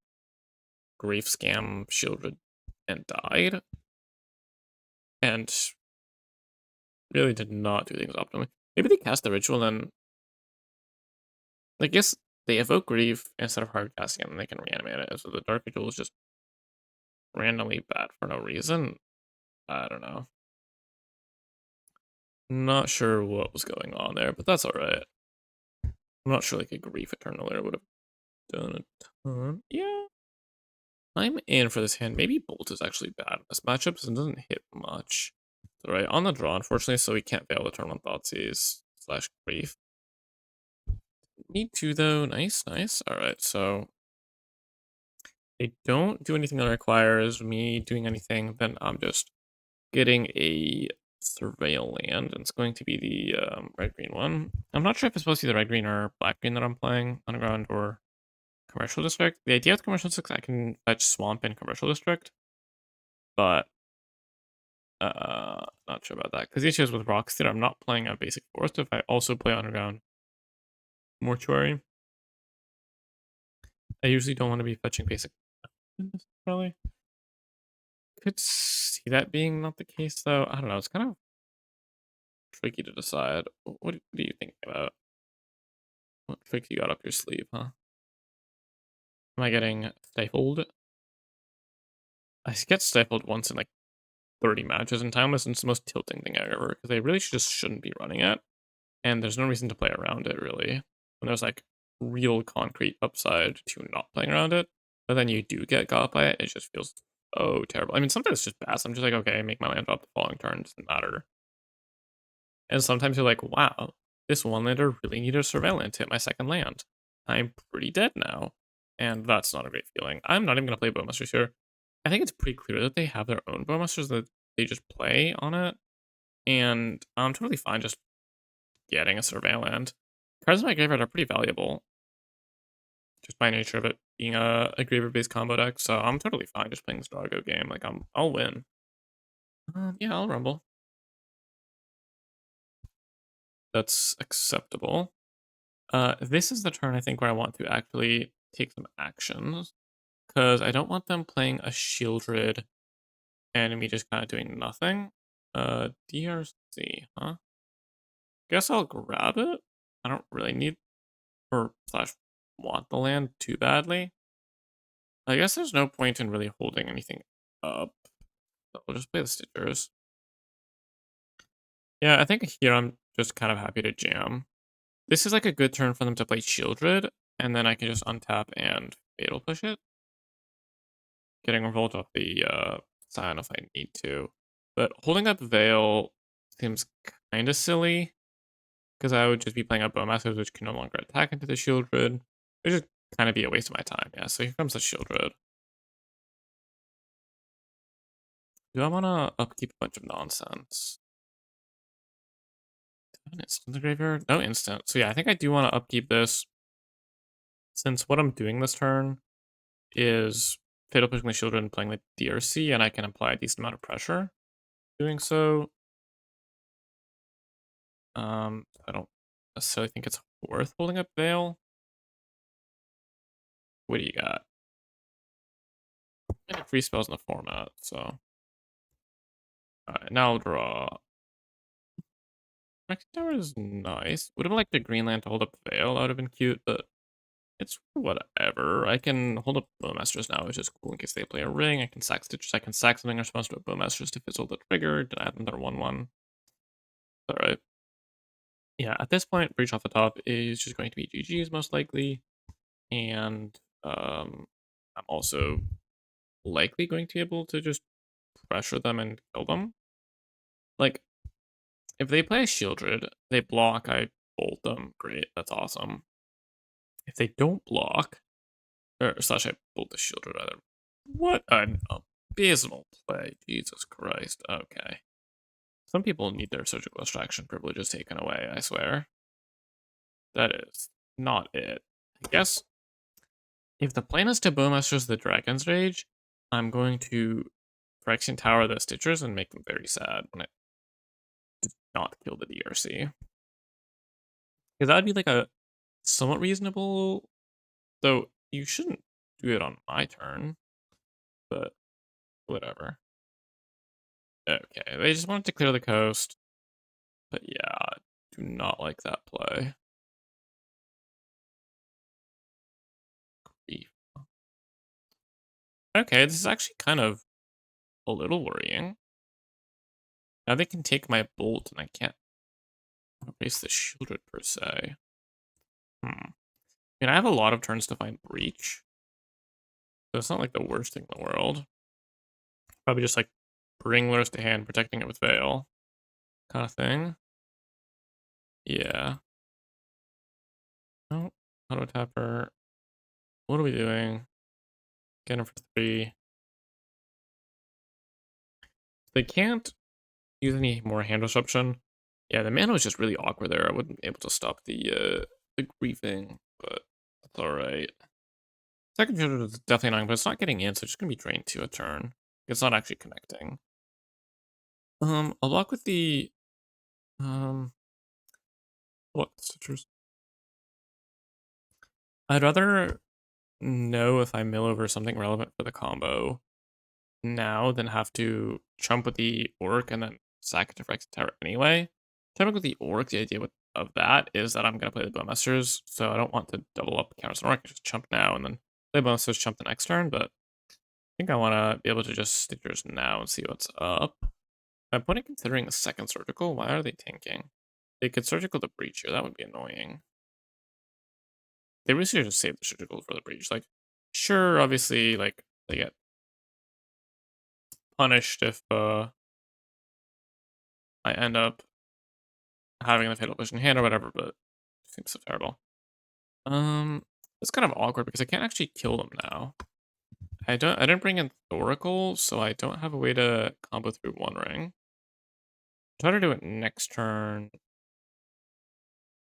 Grief Scam, Shielded, and died. And really did not do things optimally. Maybe they cast the ritual and I guess they evoke Grief instead of hard casting it and they can reanimate it. So the Dark Ritual is just randomly bad for no reason. I don't know. Not sure what was going on there, but that's alright. I'm not sure like a Grief Eternaler would have done a ton. Yeah. I'm in for this hand. Maybe Bolt is actually bad in this matchup because it doesn't hit much. Alright, on the draw, unfortunately, so we can't fail the turn on Thoughtseize / Grief. Need to, though. Nice, nice. Alright, so they don't do anything that requires me doing anything, then I'm just getting a Surveil land, and it's going to be the red-green one. I'm not sure if it's supposed to be the red-green or black-green that I'm playing, Underground or Commercial District. The idea with Commercial District, I can fetch Swamp in Commercial District, but not sure about that, because the issue is with Rocks that I'm not playing a basic forest if I also play Underground Mortuary. I usually don't want to be fetching basic necessarily. Could see that being not the case though. I don't know. It's kind of tricky to decide. What do you think about? What tricks you got up your sleeve, huh? Am I getting stifled? I get stifled once in like 30 matches in Timeless, and it's the most tilting thing ever because they really just shouldn't be running it, and there's no reason to play around it really. When there's like real concrete upside to not playing around it, but then you do get got by it, it just feels so terrible. I mean, sometimes it's just bad. I'm just like, okay, make my land drop the following turn, doesn't matter. And sometimes you're like, wow, this one lander really needed a surveillance to hit my second land. I'm pretty dead now. And that's not a great feeling. I'm not even going to play Bowmasters here. I think it's pretty clear that they have their own Bowmasters that they just play on it. And I'm totally fine just getting a surveillance. Cards in my graveyard are pretty valuable. Just by nature of it being a graveyard-based combo deck. So I'm totally fine just playing this Drago game. Like, I'll win. Yeah, I'll rumble. That's acceptable. This is the turn I think where I want to actually take some actions because I don't want them playing a Shieldred and me just kind of doing nothing. DRC, huh? Guess I'll grab it. I don't really need or / want the land too badly. I guess there's no point in really holding anything up. So we'll just play the Stitchers. Yeah, I think here I'm just kind of happy to jam. This is like a good turn for them to play Shieldred, and then I can just untap and Fatal Push it. Getting Revolt off the Scion if I need to. But holding up Veil seems kind of silly, because I would just be playing up Bowmasters, which can no longer attack into the Shieldred. It would just kind of be a waste of my time, yeah. So here comes the Shieldred. Do I want to upkeep a bunch of nonsense? Do I have an instant in the graveyard? No instant. So yeah, I think I do want to upkeep this, since what I'm doing this turn is Fatal Pushing the Children playing the DRC, and I can apply a decent amount of pressure doing so. I don't necessarily think it's worth holding up Veil. What do you got? And free spells in the format, so. Alright, now I'll draw. Next Tower is nice. Would have liked the Greenland to hold up Veil, that would have been cute, but it's whatever. I can hold up Bowmasters now, which is cool in case they play a ring. I can sack Stitches, I can sack something in response to a Bowmasters to fizzle the trigger, to add another 1/1. Alright. Yeah, at this point, Breach off the top is just going to be GG's most likely. And I'm also likely going to be able to just pressure them and kill them. Like, if they play Shieldred, they block, I bolt them. Great, that's awesome. If they don't block, or slash I bolt the Shieldred rather. What an abysmal play, Jesus Christ. Okay. Some people need their surgical extraction privileges taken away, I swear. That is not it. I guess if the plan is to Bowmasters the Dragon's Rage, I'm going to Phyrexian Tower the Stitchers and make them very sad when it does not kill the DRC. Because that would be like a somewhat reasonable, though you shouldn't do it on my turn, but whatever. Okay, they just wanted to clear the coast, but yeah, I do not like that play. Okay, this is actually kind of a little worrying. Now they can take my bolt and I can't erase the Shieldred per se. I mean, I have a lot of turns to find Breach, so it's not like the worst thing in the world. Probably just like bring Lurrus to hand, protecting it with Veil, kind of thing. Yeah. Oh, auto tapper. What are we doing? Get him for 3. They can't use any more hand disruption. Yeah, the mana was just really awkward there. I wouldn't be able to stop the griefing, but that's alright. Second Shieldred is definitely annoying, but it's not getting in, so it's just gonna be drained to a turn. It's not actually connecting. I'll lock with the what stitchers? I'd rather know if I mill over something relevant for the combo now than have to chump with the orc and then sack it to Phyrexian Tower anyway. Jumping with the orc, the idea of that is that I'm gonna play the Bowmasters, so I don't want to double up counters on orc. I just chump now and then play Bowmasters, chump the next turn, but I think I want to be able to just stitchers now and see what's up. My opponent considering a second surgical. Why are they tanking? They could surgical the breach here. That would be annoying. They really should just save the surgical for the breach. Like, sure, obviously, like they get punished if I end up having the fatal push in hand or whatever, but it seems so terrible. It's kind of awkward because I can't actually kill them now. I didn't bring in Thoracle, so I don't have a way to combo through One Ring. Try to do it next turn.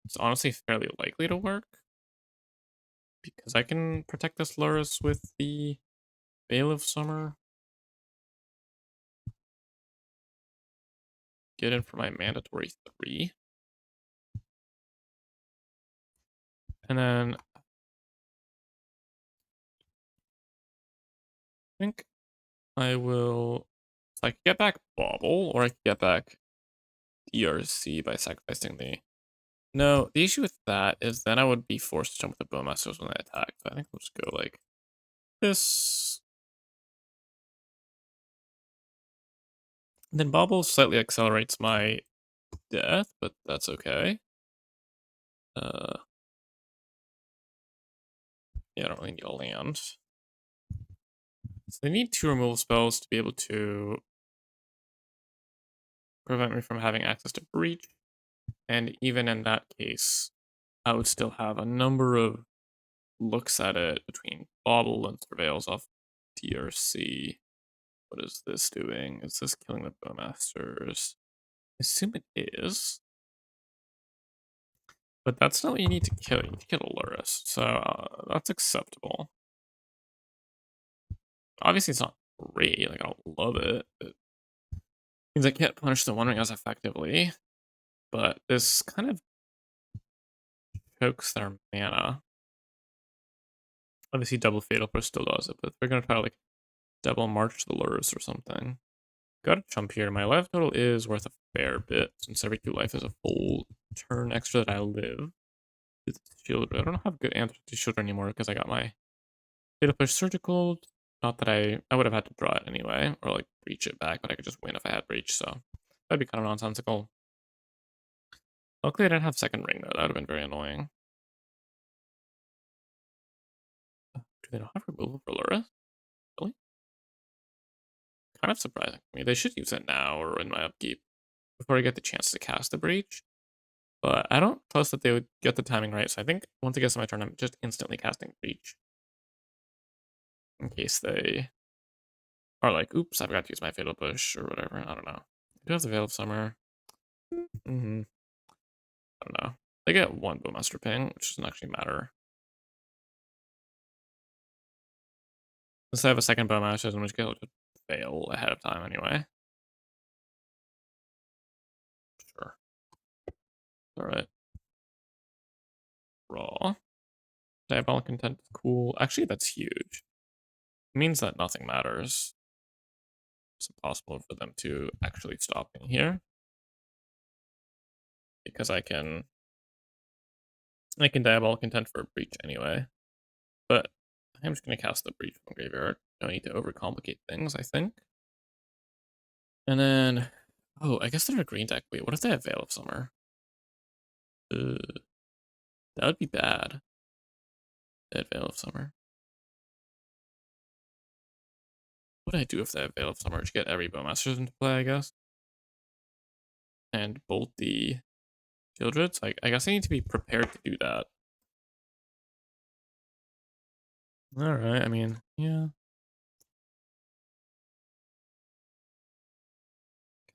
It's honestly fairly likely to work. Because I can protect this Lurrus with the Veil of Summer. Get in for my mandatory 3. And then I think I will, so I could get back Bauble, or I could get back DRC by sacrificing the, no, the issue with that is then I would be forced to jump with the Bowmasters when they attack, so I think we'll just go like this. And then Bauble slightly accelerates my death, but that's okay. Yeah, I don't really need a land. So they need 2 removal spells to be able to prevent me from having access to Breach. And even in that case, I would still have a number of looks at it between Bauble and Surveils off DRC. What is this doing? Is this killing the Bowmasters? I assume it is. But that's not what you need to kill. You need to kill a Lurrus. So that's acceptable. Obviously, it's not great. Like, I don't love it. It means I can't punish the One Ring as effectively. But this kind of chokes their mana. Obviously, double Fatal Push still does it, but they're gonna try to, like, double March the Lures or something. Got a jump here. My life total is worth a fair bit, since every 2 life is a full turn extra that I live. It's shield, but I don't have good answers to shield anymore because I got my Fatal Push Surgical. Not that I would have had to draw it anyway, or like breach it back, but I could just win if I had breach, so that'd be kind of nonsensical. Luckily, I didn't have second ring though. That would have been very annoying. Do they not have removal for Lura? Really? Kind of surprising to me. They should use it now or in my upkeep before I get the chance to cast the breach. But I don't trust that they would get the timing right, so I think once it gets to my turn, I'm just instantly casting breach. In case they are like, oops, I forgot to use my Fatal Push or whatever. I don't know. I do have the Veil of Summer. I don't know. They get 1 Bowmaster ping, which doesn't actually matter. Unless I have a second Bowmaster, in which case I'll just fail ahead of time anyway. Sure. Alright. Raw. Diabolic Intent is cool. Actually, that's huge. It means that nothing matters. It's impossible for them to actually stop me here. Because I can Diabolic Intent for a breach anyway. But I'm just gonna cast the breach from graveyard. Don't need to overcomplicate things, I think. And then, oh, I guess they're a green deck. Wait, what if they have Veil of Summer? That would be bad. They had Veil of Summer. What would I do if they have Veil of Summer? To get every Bowmasters into play, I guess. And bolt the Shieldreds? I guess I need to be prepared to do that. Alright, I mean, yeah.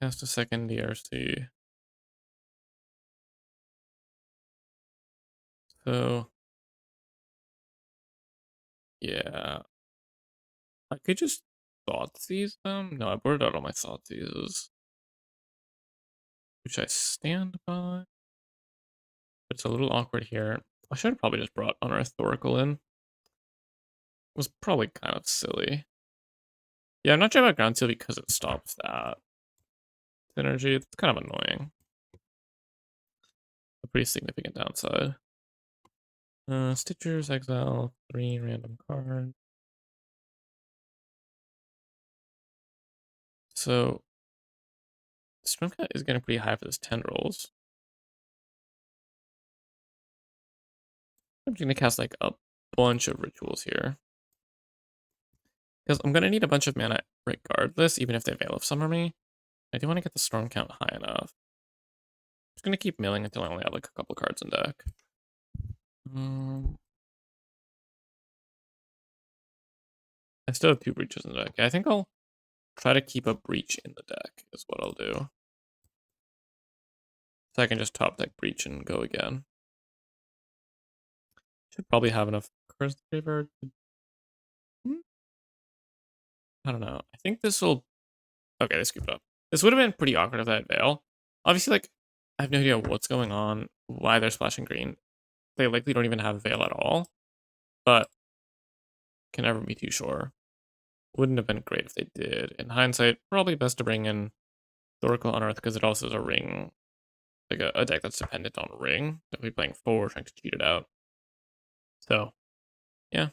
Cast a second DRC. So, yeah. I could just Thoughtseize them? No, I boarded out all my Thoughtseizes. Which I stand by. It's a little awkward here. I should have probably just brought Unearthed Oracle in. It was probably kind of silly. Yeah, I'm not sure about Ground Seal because it stops that synergy. It's kind of annoying. A pretty significant downside. Stitchers, exile, 3 random cards. So, Swimcat is getting pretty high for this Tendrils. I'm just gonna cast like a bunch of rituals here. Because I'm gonna need a bunch of mana regardless, even if they Veil of Summer me. I do want to get the storm count high enough. I'm just gonna keep milling until I only have like a couple cards in deck. I still have 2 breaches in the deck. I think I'll try to keep a breach in the deck is what I'll do. So I can just top deck breach and go again. Should probably have enough cards to graveyard. I don't know. I think this will. Okay, they scooped up. This would have been pretty awkward if I had Veil. Obviously, like, I have no idea what's going on, why they're splashing green. They likely don't even have Veil at all, but can never be too sure. Wouldn't have been great if they did. In hindsight, probably best to bring in Thoracle Unearth because it also is a ring, like a deck that's dependent on a ring. They'll be playing 4, trying to cheat it out. So, yeah.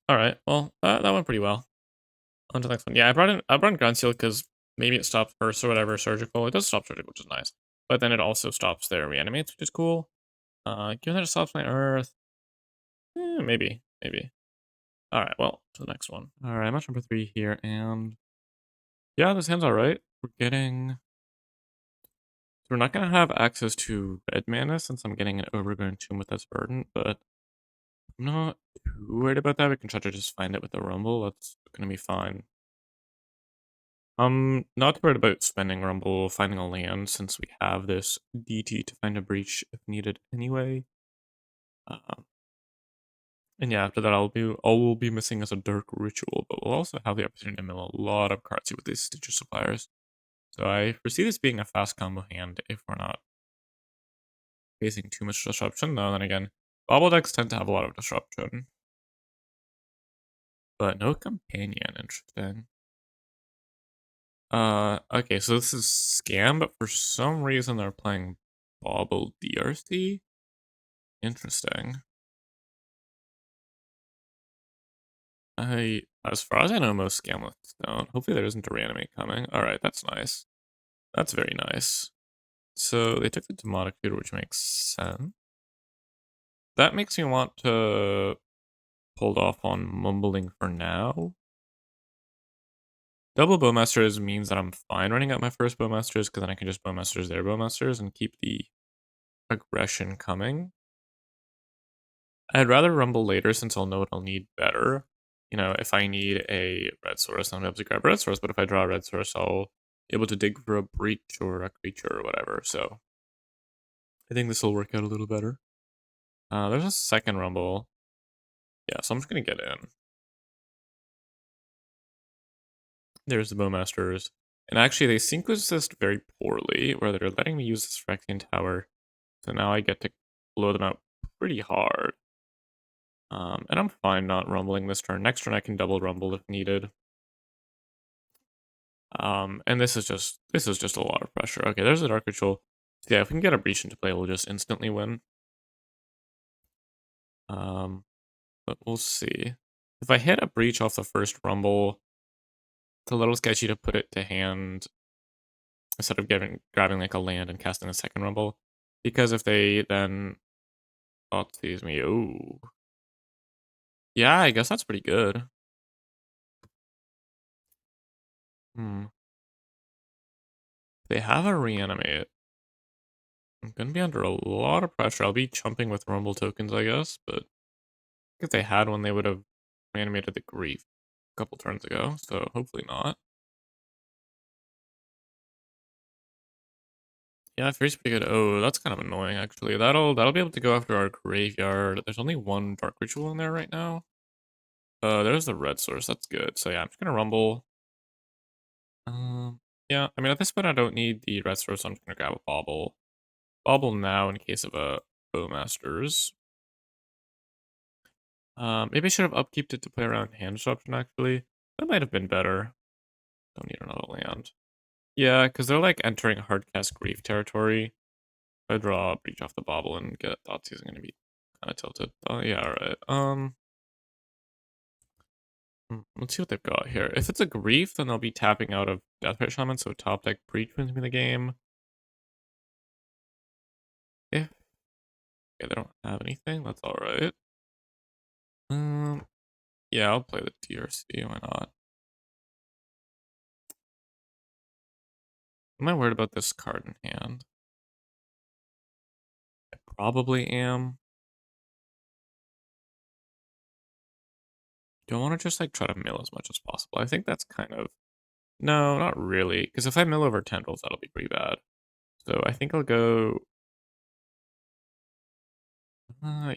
All right. Well, that went pretty well. On to the next one. Yeah, I brought in Ground Seal because maybe it stops Burst or whatever surgical. It does stop surgical, which is nice. But then it also stops their reanimates, which is cool. Given that it stops my Earth, maybe. All right. Well, to the next one. All right, match number 3 here, and yeah, this hand's all right. We're getting. So we're not gonna have access to red mana since I'm getting an Overgrown Tomb with this burden, but I'm not too worried about that. We can try to just find it with the Rumble. That's gonna be fine. I'm not worried about spending Rumble, finding a land, since we have this DT to find a breach if needed anyway. And yeah, after that, all we'll be missing is a Dark Ritual, but we'll also have the opportunity to mill a lot of cards with these Stitcher Suppliers. So I foresee this being a fast combo hand if we're not facing too much disruption, though. Then again, bobble decks tend to have a lot of disruption. But no companion, interesting. Okay, so this is Scam, but for some reason they're playing Bobble DRC? Interesting. As far as I know, most Scamlets don't. Hopefully there isn't a reanimate coming. Alright, that's nice. That's very nice. So they took the Demonic Tutor, which makes sense. That makes me want to hold off on Mumbling for now. Double Bowmasters means that I'm fine running out my first Bowmasters, because then I can just Bowmasters their Bowmasters and keep the aggression coming. I'd rather Rumble later since I'll know what I'll need better. You know, if I need a red source, I'm able to grab red source, but if I draw a red source, I'll be able to dig for a breach or a creature or whatever. So I think this will work out a little better. There's a second Rumble. Yeah, so I'm just gonna get in. There's the Bowmasters. And actually, they sync assist very poorly, where they're letting me use this Phyrexian Tower. So now I get to blow them out pretty hard. And I'm fine not rumbling this turn. Next turn I can double rumble if needed. And this is just a lot of pressure. Okay, there's a Dark Ritual. So yeah, if we can get a Breach into play, we'll just instantly win. But we'll see. If I hit a Breach off the first rumble, it's a little sketchy to put it to hand instead of grabbing like a land and casting a second rumble. Because if they then excuse me, ooh. Yeah, I guess that's pretty good. Hmm. They have a reanimate. I'm gonna be under a lot of pressure. I'll be chumping with rumble tokens, I guess, but if they had one, they would have reanimated the grief a couple turns ago, so hopefully not. Yeah, Fury's pretty good. Oh, that's kind of annoying actually. That'll be able to go after our graveyard. There's only one Dark Ritual in there right now. There's the red source. That's good. So yeah, I'm just gonna rumble. Yeah, I mean at this point I don't need the red source, so I'm just gonna grab a bobble. Bobble now in case of a Bowmasters. Maybe I should have upkeeped it to play around hand disruption actually. That might have been better. Don't need another land. Yeah, because they're like entering hardcast grief territory. If I draw a breach off the bobble and get Thoughtseize, I'm gonna be kind of tilted. Oh yeah, alright. Let's see what they've got here. If it's a grief, then they'll be tapping out of Deathray Shaman, so top deck breach wins me the game. If yeah, they don't have anything, that's alright. Yeah, I'll play the DRC, why not? Am I worried about this card in hand? I probably am. Do I want to just like try to mill as much as possible? I think that's kind of no, not really. Because if I mill over tendrils, that'll be pretty bad. So I think I'll go.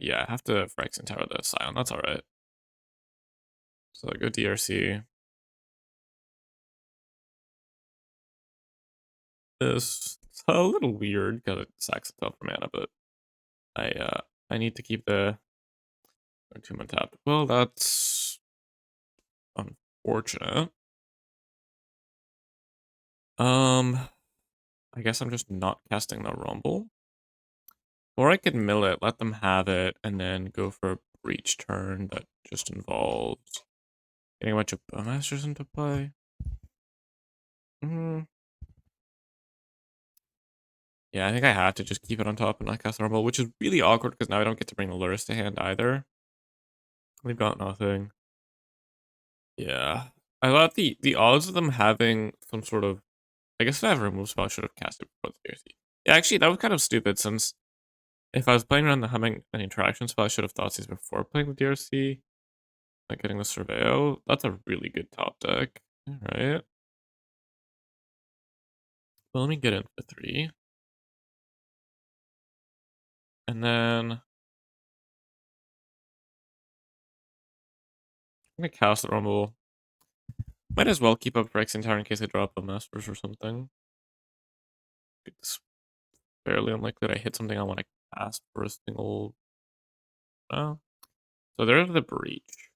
Yeah, I have to Phyrexian Tower the Scion. That's all right. So I go DRC. This it's a little weird because it sacks itself for mana, but I need to keep the tomb untapped. Well, that's unfortunate. I guess I'm just not casting the Rumble. Or I could mill it, let them have it, and then go for a breach turn that just involves getting a bunch of Bowmasters into play. Yeah, I think I have to just keep it on top and not cast the Rumble, which is really awkward because now I don't get to bring the Lurrus to hand either. We've got nothing. Yeah. I thought the odds of them having some sort of I guess if I have a remove spell, I should have cast it before the DRC. Yeah, actually that was kind of stupid since if I was playing around the humming an interaction spell, I should have thought these before playing the DRC. Like getting the Surveil. That's a really good top deck. Alright. Well, let me get in for 3. And then gonna cast the Rumble. Might as well keep up Phyrexian Tower in case I drop a Masters or something. It's fairly unlikely that I hit something I want to cast for a single. Oh. So there's the Breach.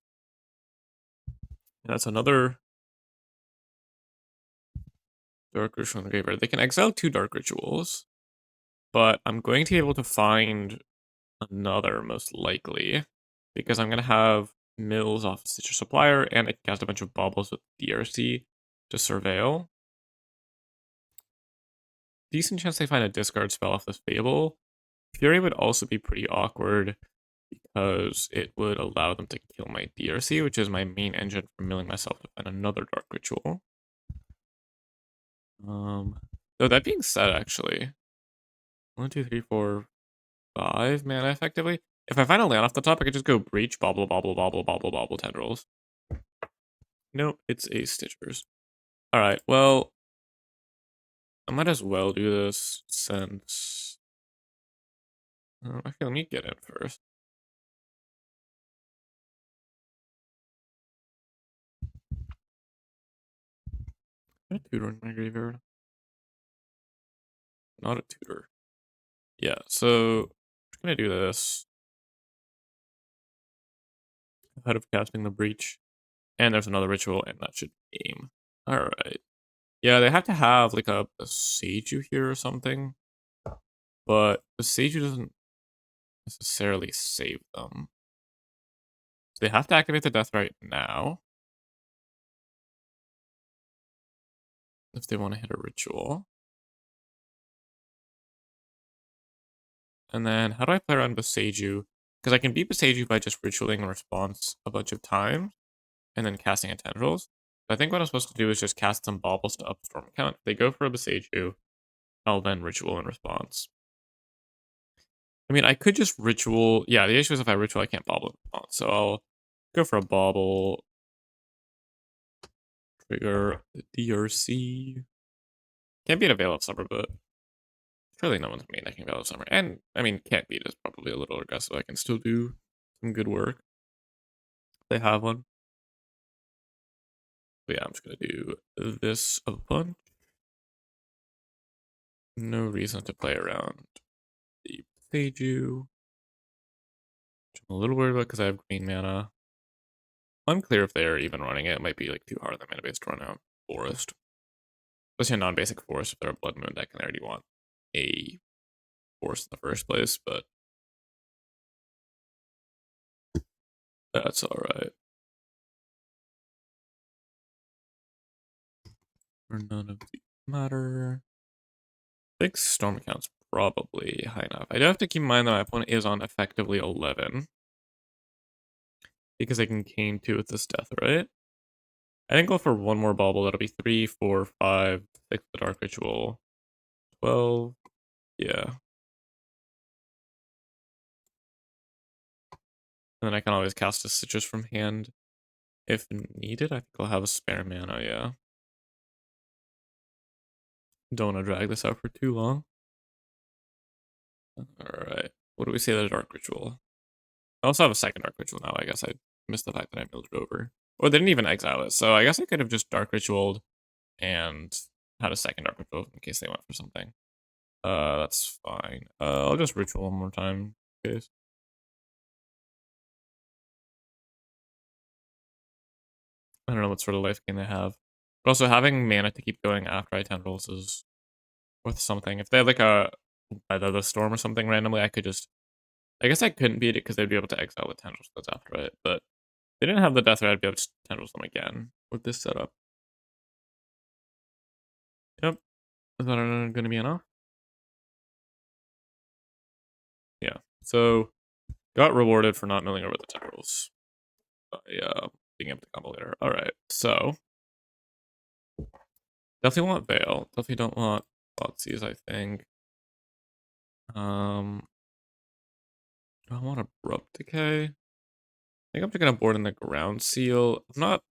That's another Dark Ritual in the graveyard. They can exile 2 Dark Rituals, but I'm going to be able to find another most likely because I'm going to have Mills off Stitcher Supplier and I can cast a bunch of baubles with DRC to Surveil. Decent chance they find a discard spell off this Fable. Fury would also be pretty awkward because it would allow them to kill my DRC, which is my main engine for milling myself to find another Dark Ritual. Though that being said, actually, 1, 2, 3, 4, 5 mana effectively. If I find a land off the top, I could just go Breach, bobble, bobble, bobble, bobble, bobble, Tendrils. Nope, it's a Stitchers. Alright, well, I might as well do this since... actually, let me get in first. A tutor in my graveyard. Not a tutor. Yeah, so I'm gonna do this ahead of casting the Breach. And there's another ritual, and that should aim. Alright. Yeah, they have to have like a Seiju here or something. But the Seiju doesn't necessarily save them. So they have to activate the death right now. If they want to hit a ritual. And then how do I play around Beseiju? Because I can beat Beseiju by just ritualing in response a bunch of times and then casting a tendrils. I think what I'm supposed to do is just cast some baubles to up storm count. If they go for a Beseiju, I'll then ritual in response. I mean, I could just ritual. Yeah, the issue is if I ritual, I can't bauble in response. So I'll go for a bauble. Trigger the DRC. Can't beat a Veil of Summer, but surely no one's main decking Veil of Summer. And, I mean, can't beat is probably a little aggressive. I can still do some good work. They have one. But yeah, I'm just going to do this a bunch. No reason to play around the Seiju. Which I'm a little worried about because I have green mana. Unclear if they're even running it. It might be like too hard on the mana base to run out. Forest. Especially a non-basic forest if they're a Blood Moon deck and they already want a forest in the first place, but that's alright. For none of these matter. I think storm count's probably high enough. I do have to keep in mind that my opponent is on effectively 11. Because I can cane 2 with this death, right? I think go for one more bauble. That'll be 3, 4, 5, 6 the Dark Ritual. 12. Yeah. And then I can always cast a Citrus from hand if needed. I think I'll have a spare mana, yeah. Don't want to drag this out for too long. Alright. What do we say the Dark Ritual? I also have a second Dark Ritual now. I guess I missed the fact that I milled it over. Or they didn't even exile it, so I guess I could have just Dark Ritualed and had a second Dark Ritual in case they went for something. That's fine. I'll just Ritual one more time in case. I don't know what sort of life gain they have. But also having mana to keep going after I tendrils is worth something. If they had like either the storm or something randomly, I could just... I guess I couldn't beat it because they'd be able to exile the tendrils that's after it, but if they didn't have the death ray, I'd be able to tendrils them again with this setup. Yep. Is that going to be enough? Yeah. So, got rewarded for not milling over the tendrils. By being able to combo later. Alright, so... Definitely want Veil. Definitely don't want Thoughtseize, I think. Do I want Abrupt Decay? I think I'm just gonna board in the Ground Seal. I'm not...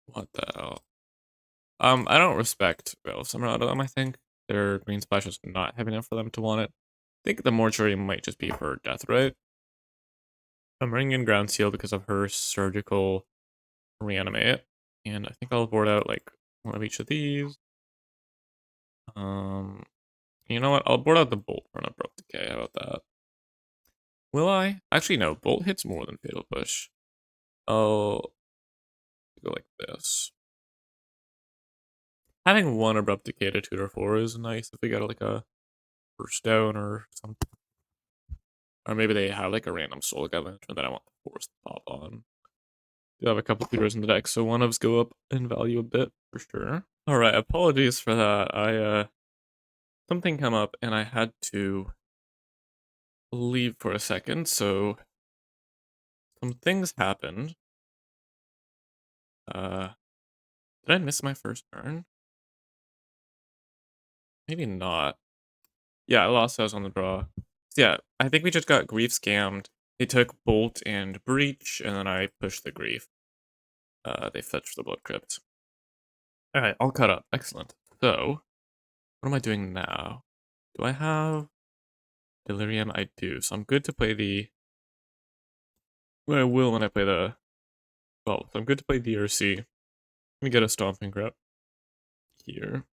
What the hell? I don't respect Veil of Summer out of them, I think. Their green splash is not heavy enough for them to want it. I think the Mortuary might just be for Death, right? I'm bringing in Ground Seal because of her Surgical Reanimate. And I think I'll board out like one of each of these. You know what? I'll board out the Bolt for an Abrupt Decay. How about that? Will I? Actually, no. Bolt hits more than Fatal Push. I'll go like this. Having one Abrupt Decay to tutor for is nice if we got like a Burst Down or something. Or maybe they have like a random Soul Guide Lantern that I want to force the pop on. Do have a couple tutors in the deck, so one ofs go up in value a bit for sure. Alright, apologies for that. Something come up and I had to leave for a second, so some things happened. Did I miss my first turn? Maybe not. Yeah, I lost. I was on the draw. So yeah, I think we just got grief scammed. They took Bolt and Breach, and then I pushed the grief. They fetched the Blood Crypt. Alright, all caught up. Excellent. So, what am I doing now? Do I have Delirium? I do. So I'm good to play the... Well, I will when I play the... Well, so I'm good to play DRC. Let me get a Stomping Grip here.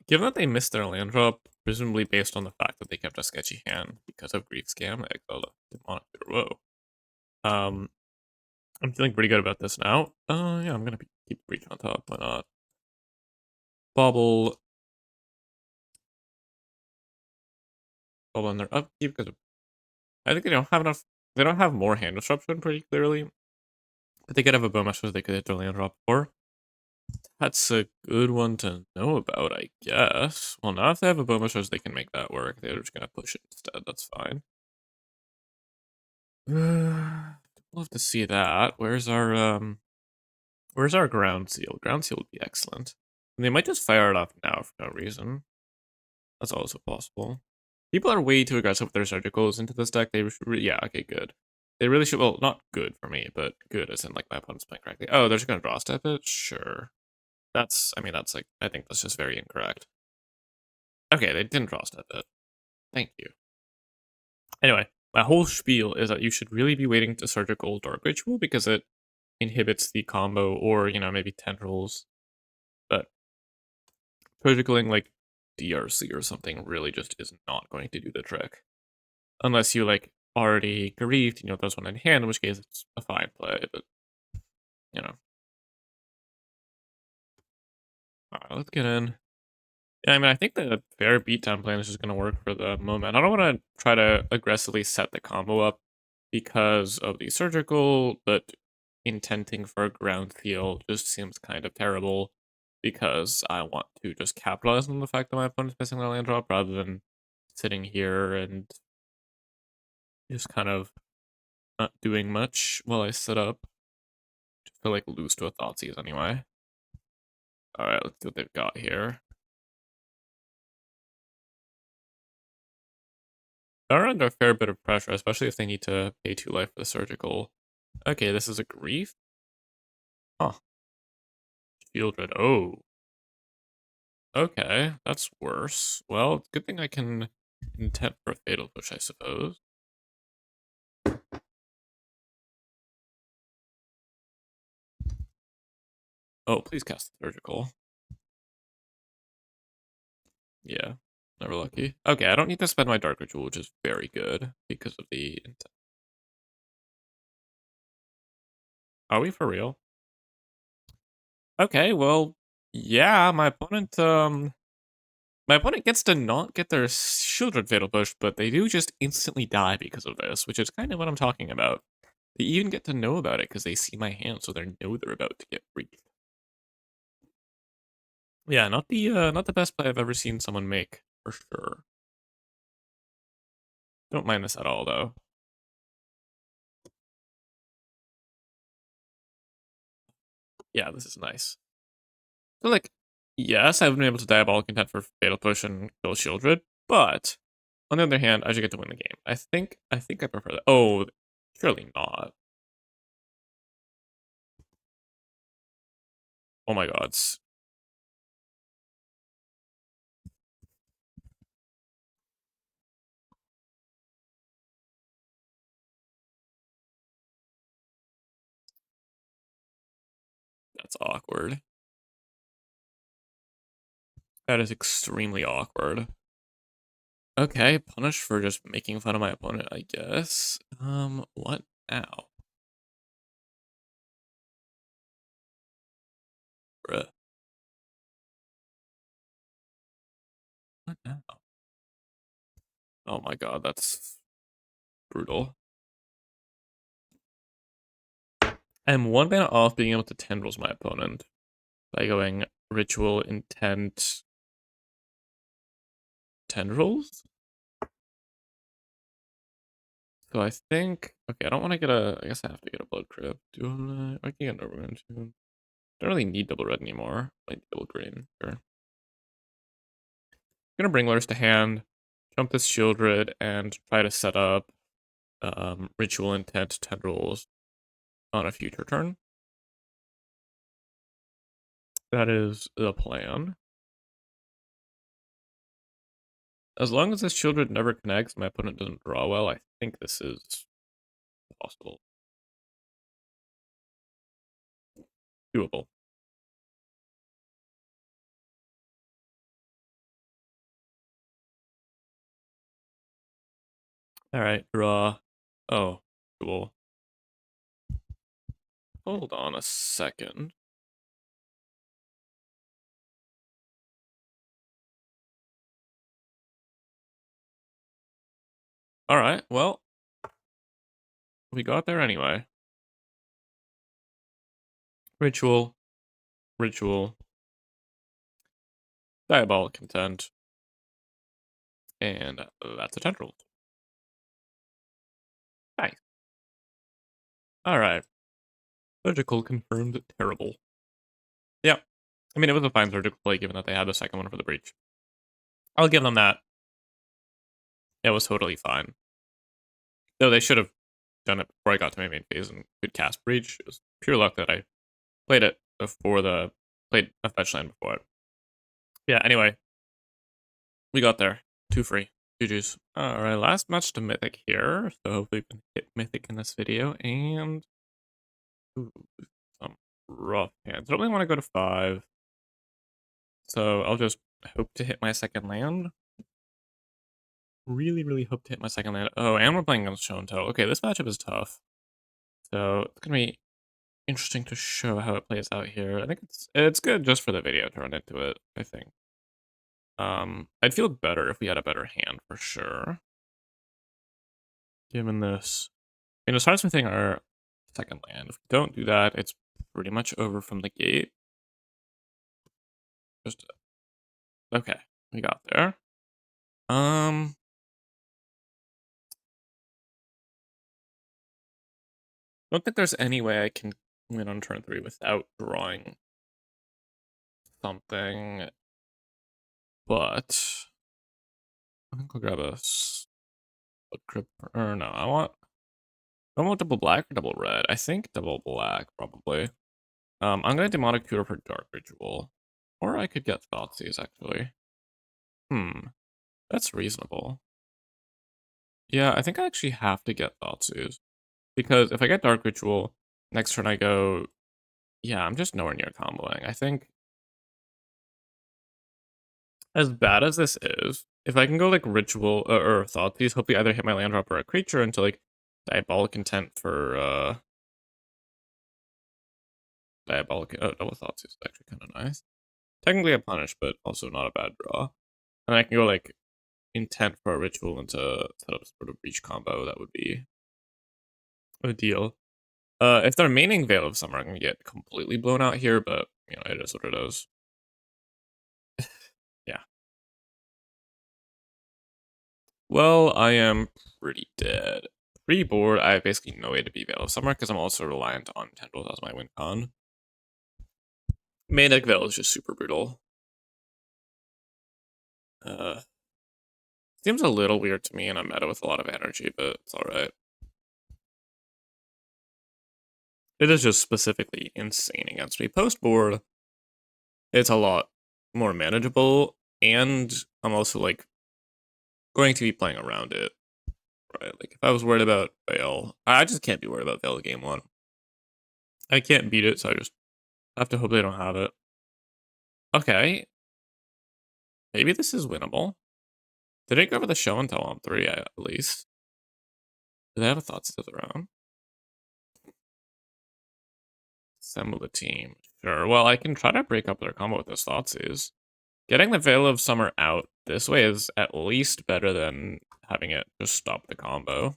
Given that they missed their land drop, presumably based on the fact that they kept a sketchy hand because of Grief Scam, I didn't want to do whoa. I'm feeling pretty good about this now. Yeah, I'm gonna keep Breach on top. Why not? Bobble in their upkeep because I think they don't have enough. They don't have more hand disruption pretty clearly, but they could have a Bone Master they could hit their land drop for. That's a good one to know about, I guess. Well, now if they have a Bone Master, they can make that work. They're just gonna push it instead. That's fine. Love to see that. Where's our Ground Seal? Ground Seal would be excellent. And they might just fire it off now for no reason. That's also possible. People are way too aggressive with their surgicals into this deck. They should yeah, okay, good. They really should, well, not good for me, but good as in like my opponent's playing correctly. Oh, they're just gonna draw step it? Sure. I mean, that's like, I think that's just very incorrect. Okay, they didn't draw step it. Thank you. Anyway, my whole spiel is that you should really be waiting to surgical Dark Ritual because it inhibits the combo or, you know, maybe tendrils. But surgicaling like DRC or something really just is not going to do the trick. Unless you like already grieved, you know, there's one in hand, in which case it's a fine play, but you know. Alright, let's get in. Yeah, I mean, I think the fair beatdown plan is just gonna work for the moment. I don't want to try to aggressively set the combo up because of the surgical, but intenting for a ground seal just seems kind of terrible because I want to just capitalize on the fact that my opponent's missing their land drop rather than sitting here and just kind of not doing much while I sit up. Just feel like lose to a Thoughtseize anyway. Alright, let's see what they've got here. They're under a fair bit of pressure, especially if they need to pay 2 life for the surgical. Okay, this is a grief? Huh. Shieldred. Oh. Okay, that's worse. Well, good thing I can intent for a fatal push, I suppose. Oh, please cast the surgical. Yeah, never lucky. Okay, I don't need to spend my Dark Ritual, which is very good because of the intent. Are we for real? Okay, well, yeah, my opponent gets to not get their Shieldred Fatal Push, but they do just instantly die because of this, which is kind of what I'm talking about. They even get to know about it because they see my hand, so they know they're about to get breached. Yeah, not the best play I've ever seen someone make, for sure. Don't mind this at all, though. Yeah, this is nice. So, like, yes, I've been able to Diabolic Intent for Fatal Push and kill Shieldred, but on the other hand, I should get to win the game. I prefer that. Oh, surely not. Oh my god. That's awkward. That is extremely awkward. Okay, punished for just making fun of my opponent, I guess. What now? Bruh. What now? Oh my god, that's brutal. I'm one mana off being able to tendrils my opponent by going ritual intent tendrils. So I think okay, I don't want to get a. I guess I have to get a blood crypt. Do I can get an overground too. Don't really need double red anymore. I need double green. Sure. I'm gonna bring Lurrus to hand, jump this Shieldred, and try to set up ritual intent tendrils on a future turn. That is the plan. As long as this Shieldred never connects, my opponent doesn't draw well, I think this is possible. Doable. Alright, draw. Oh, cool. Hold on a second. Alright, well, we got there anyway. Ritual, ritual, diabolic content, and that's a tendril. Nice. Alright. Surgical confirmed terrible. Yeah. I mean, it was a fine surgical play given that they had the second one for the breach. I'll give them that. It was totally fine. Though they should have done it before I got to my main phase and could cast breach. It was pure luck that I played it before played a fetch land before it. Yeah, anyway. We got there. 2 free. GG's. Alright, last match to Mythic here. So hopefully we can hit Mythic in this video. And ooh, some rough hands. I don't really want to go to 5. So I'll just hope to hit my second land. Really hope to hit my second land. Oh, and we're playing against Shonto. Okay, this matchup is tough. So it's gonna be interesting to show how it plays out here. I think it's good just for the video to run into it, I think. I'd feel better if we had a better hand for sure. Given this. I mean, as far as we think our second land, if we don't do that, it's pretty much over from the gate. Just okay, we got there. I don't think there's any way I can win on turn 3 without drawing something, but I think I'll grab a crypt, or no, I don't want double black or double red. I think double black, probably. I'm gonna Demonic Tutor for Dark Ritual, or I could get Thoughtseize, actually. That's reasonable. Yeah, I think I actually have to get Thoughtseize, because if I get Dark Ritual, next turn I go, yeah, I'm just nowhere near comboing. I think as bad as this is, if I can go like Ritual or Thoughtseize, hopefully either hit my land drop or a creature into like Diabolic Intent for Diabolic. Oh, double Thoughtseize is actually kind of nice. Technically a punish, but also not a bad draw. And I can go like Intent for a Ritual into set up sort of Breach combo. That would be a deal. If the remaining Veil of Summer, I'm gonna get completely blown out here, but you know it is what it is. Yeah. Well, I am pretty dead. Pretty bored. I have basically no way to beat Veil of Summer because I'm also reliant on tendrils as my win con. Main deck Veil is just super brutal. Seems a little weird to me in a meta with a lot of energy, but it's alright. It is just specifically insane against me. Post board, it's a lot more manageable, and I'm also like going to be playing around it. Right? Like if I was worried about Veil, I just can't be worried about Veil game 1. I can't beat it, so I just I have to hope they don't have it. Okay, maybe this is winnable. Did they go for the show and tell on 3 at least? Do they have a Thoughtseize of their own? Assemble the team. Sure, well, I can try to break up their combo with this Thoughtseize. Getting the Veil of Summer out this way is at least better than having it just stop the combo.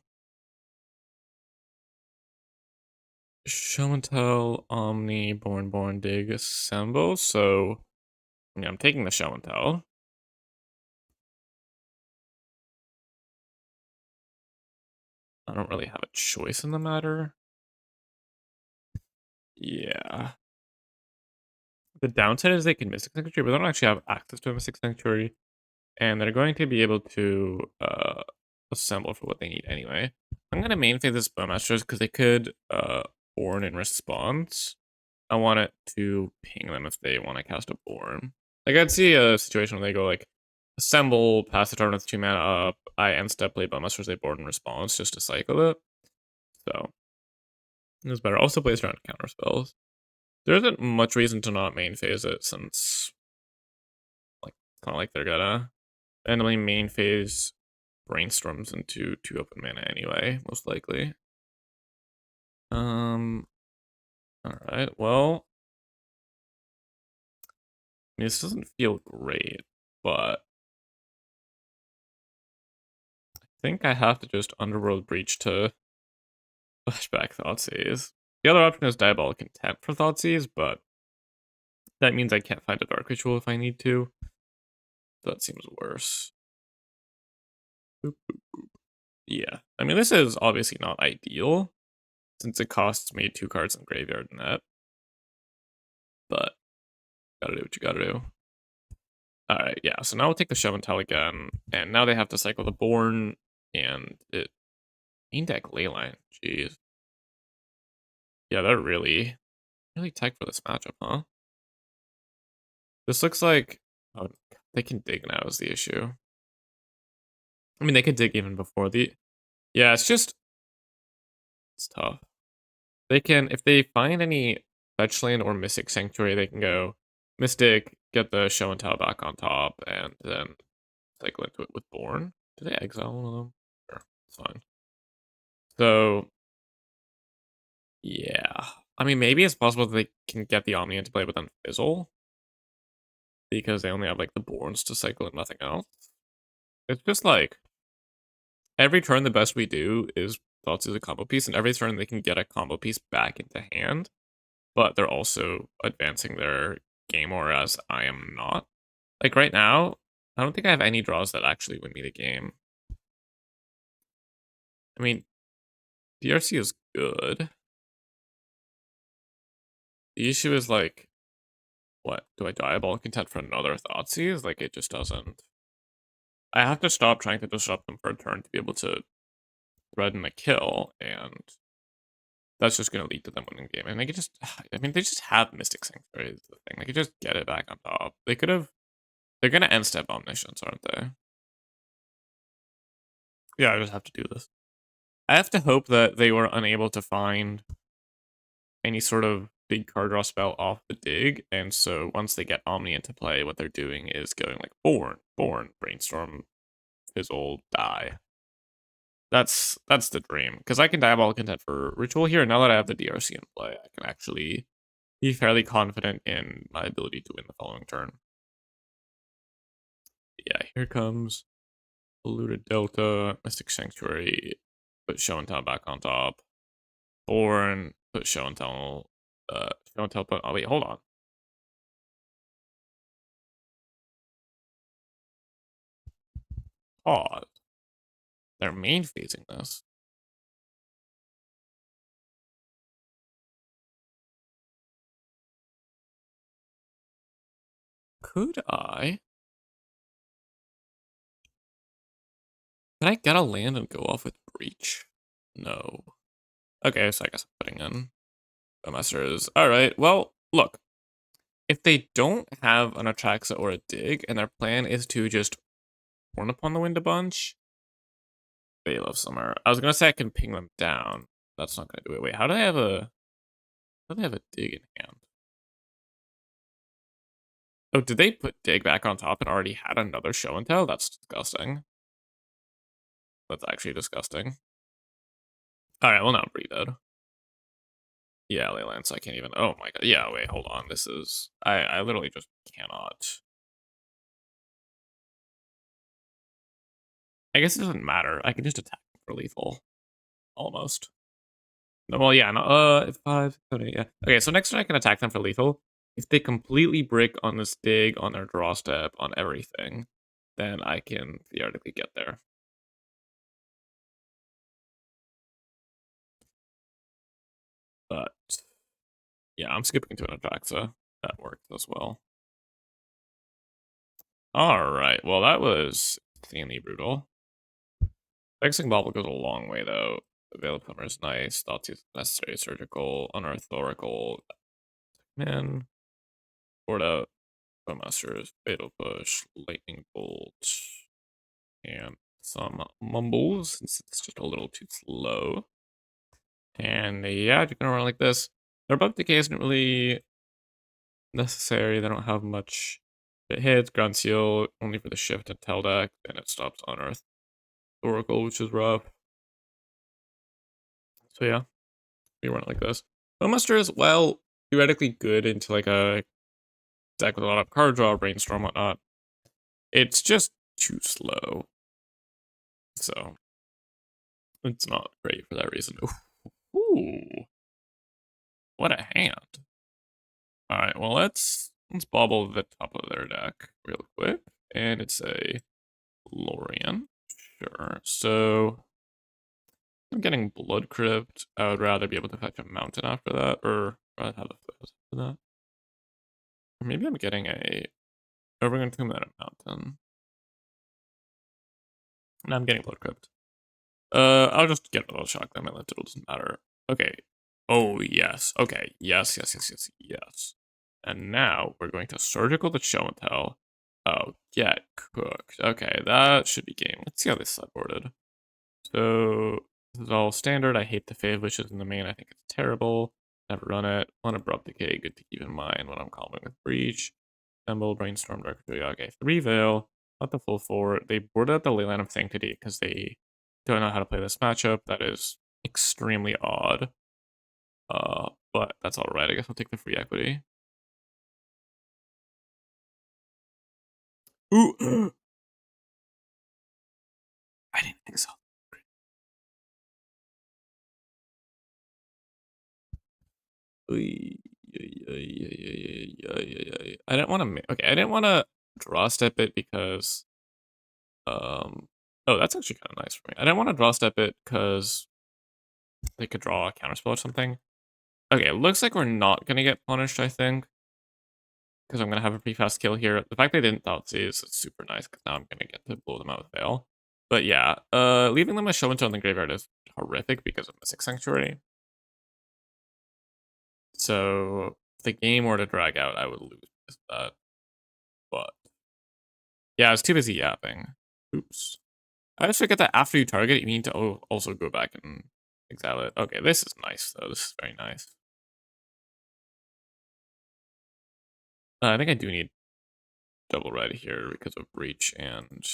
Show and tell, Omni, Born, Dig, Assemble. So, yeah, I'm taking the show and tell. I don't really have a choice in the matter. Yeah. The downside is they can Mystic Sanctuary, but they don't actually have access to a Mystic Sanctuary. And they're going to be able to assemble for what they need anyway. I'm going to main phase this Bowmasters because they could Born in response. I want it to ping them if they want to cast a Born. Like, I'd see a situation where they go, like, assemble, pass the turn with 2 mana up, I end step play Bowmasters, they Born in response just to cycle it. So, it's better. Also plays around counter spells. There isn't much reason to not main phase it since, like, kind of like they're gonna randomly main phase brainstorms into 2 open mana anyway, most likely. Alright, well, I mean, this doesn't feel great, but I think I have to just Underworld Breach to flashback Thoughtseize. The other option is Diabolic Intent for Thoughtseize, but that means I can't find a Dark Ritual if I need to. That seems worse. Boop, boop, boop. Yeah, I mean, this is obviously not ideal, since it costs me 2 cards in Graveyard Net. But, gotta do what you gotta do. Alright, yeah, so now we'll take the Show and Tell again, and now they have to cycle the Born, and it... Main deck Leyline, jeez. Yeah, they're really tight for this matchup, huh? This looks like... Oh, they can dig now is the issue. I mean, they could dig even before the... Yeah, it's just... It's tough. They can... If they find any fetch land or Mystic Sanctuary, they can go Mystic, get the Show and Tell back on top, and then cycle into it with Born. Did they exile one of them? Sure, it's fine. So... Yeah. I mean, maybe it's possible that they can get the Omni into play, but then fizzle. Because they only have, like, the Borns to cycle and nothing else. It's just, like, every turn the best we do is Thoughtseize a combo piece, and every turn they can get a combo piece back into hand, but they're also advancing their game, whereas I am not. Like, right now, I don't think I have any draws that actually win me the game. I mean, DRC is good. The issue is, like, what? Do I Diabolic Intent for another Thoughtseize? Like, it just doesn't... I have to stop trying to disrupt them for a turn to be able to threaten a kill, and that's just going to lead to them winning the game. And they could just... I mean, they just have Mystic Sanctuary is the thing. They could just get it back on top. They could have... They're going to end step Omniscience, aren't they? Yeah, I just have to do this. I have to hope that they were unable to find any sort of big card draw spell off the dig, and so once they get Omni into play, what they're doing is going like Born, Brainstorm, Fizzle, die. That's the dream, because I can Diabolic Intent for Ritual here, and now that I have the DRC in play, I can actually be fairly confident in my ability to win the following turn. Yeah, here comes Polluted Delta, Mystic Sanctuary, put Show and Tell back on top. Born, put Show and Tell, oh wait, hold on. Pause. They're main phasing this. Could I? Can I get a land and go off with Breach? No. Okay, so I guess I'm putting in Bowmasters. Alright, well, look. If they don't have an Atraxa or a Dig, and their plan is to just Born Upon the Wind a bunch, Veil of Summer. I was gonna say I can ping them down. That's not gonna do it. Wait, how do I have a... How do I have a Dig in hand? Oh, did they put Dig back on top and already had another show and tell? That's disgusting. That's actually disgusting. Alright, well, now I'm pretty dead. Yeah, Leyland, I can't even. Oh my god. Yeah, wait, hold on. This is. I literally just cannot. I guess it doesn't matter. I can just attack for lethal. Almost. No, well, yeah, no, 5, 7, 8, yeah. Okay, so next turn I can attack them for lethal. If they completely brick on this dig, on their draw step, on everything, then I can theoretically get there. But yeah, I'm skipping into an attack, so that worked as well. Alright, well, that was insanely brutal. Fixing Bobble goes a long way, though. Veil of Plumber is nice. Thought is necessary. Surgical, Unearth Oracle. Man. Board out. Bowmasters. Fatal Push. Lightning Bolt. And some Mumbles, since it's just a little too slow. And yeah, you're gonna run like this. Their Bug Decay isn't really necessary. They don't have much. It hits Ground Seal only for the Shift and Tell deck, and it stops Unearth Oracle, which is rough. So yeah, we run it like this. Bowmaster is, well, theoretically good into like a deck with a lot of card draw, brainstorm, whatnot. It's just too slow. So it's not great for that reason. Ooh. What a hand. Alright, well let's bobble the top of their deck real quick. And it's a Lorien. Sure. So I'm getting Blood Crypt. I would rather be able to fetch a mountain after that, or rather have a foothills after that. Or maybe I'm getting a Overgrown Tomb and a mountain. And I'm getting Blood Crypt. I'll just get a little shock that my left it doesn't matter. Okay. Oh yes. Okay. Yes, yes, yes, yes, yes. And now we're going to surgical the show and tell. Oh, get cooked. Okay, that should be game. Let's see how this sideboarded. So this is all standard. I hate the Fave Wishes in the main. I think it's terrible. Never run it. On Abrupt Decay, good to keep in mind when I'm calling with Breach. Assemble, Brainstorm, Dark Fury. Okay, 3 Veil. Not the full 4. They boarded out the Leyland of Sanctity because they don't know how to play this matchup. That is extremely odd. But that's alright. I guess I'll take the free equity. Ooh! I didn't think so. I didn't want to. Okay, I didn't want to draw step it because. Oh, that's actually kind of nice for me. I didn't want to draw step it because they could draw a counterspell or something. Okay, it looks like we're not gonna get punished. I think because I'm gonna have a pretty fast kill here. The fact they didn't Thoughtseize is super nice because now I'm gonna get to blow them out with Veil. But yeah, leaving them a show and tell in the graveyard is horrific because of Mystic Sanctuary. So if the game were to drag out, I would lose that. But yeah, I was too busy yapping. Oops. I always forget that after you target, you need to also go back and exile it. Okay, this is nice though. This is very nice. I think I do need double red here because of Breach and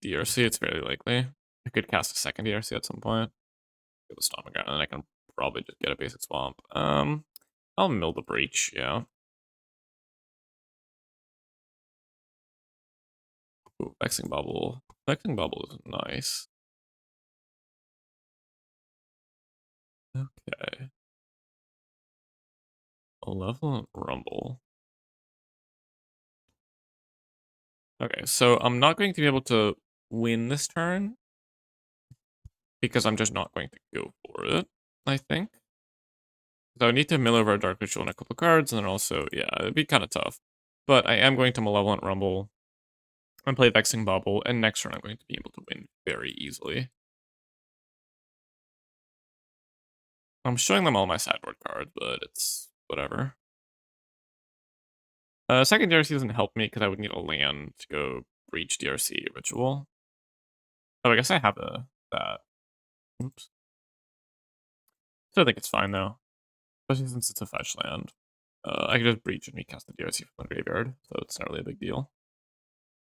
DRC. It's fairly likely. I could cast a second DRC at some point. Get the Stomping Ground, and then I can probably just get a basic swamp. I'll mill the Breach, yeah. Ooh, Vexing Bubble. Vexing Bubble is nice. Okay. Malevolent Rumble. Okay, so I'm not going to be able to win this turn because I'm just not going to go for it, I think. So I need to mill over a Dark Ritual and a couple cards, and then also, yeah, it'd be kind of tough. But I am going to Malevolent Rumble and play Vexing Bubble, and next turn I'm going to be able to win very easily. I'm showing them all my sideboard cards, but it's whatever. Second DRC doesn't help me because I would need a land to go Breach DRC Ritual. Oh, I guess I have that. Oops. Still think it's fine though, especially since it's a fetch land. I can just breach and recast the DRC from the graveyard, so it's not really a big deal.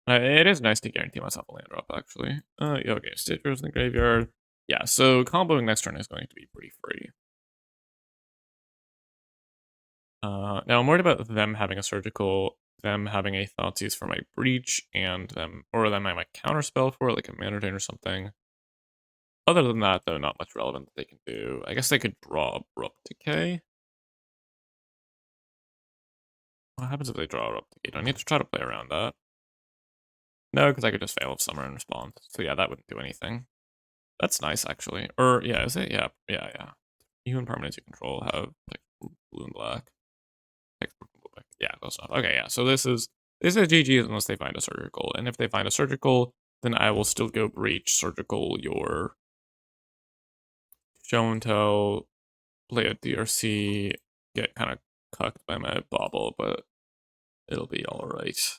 It is nice to guarantee myself a land drop, actually. Yeah, okay, Stitchers in the graveyard. Yeah, so comboing next turn is going to be pretty free. Now I'm worried about them having a surgical, them having a Thoughtseize for my breach, and them having my counterspell for it, like a mana drain or something. Other than that, though, not much relevant that they can do. I guess they could draw Abrupt Decay. What happens if they draw Abrupt Decay? Do I need to try to play around that? No, because I could just fail of Summer in response. So yeah, that wouldn't do anything. That's nice, actually. Or, yeah, is it? Yeah. Even permanents you control have like blue and black. Yeah, close enough. Okay, yeah. So this is GG unless they find a surgical. And if they find a surgical, then I will still go breach surgical your show and tell, play a DRC, get kind of cucked by my bobble, but it'll be alright.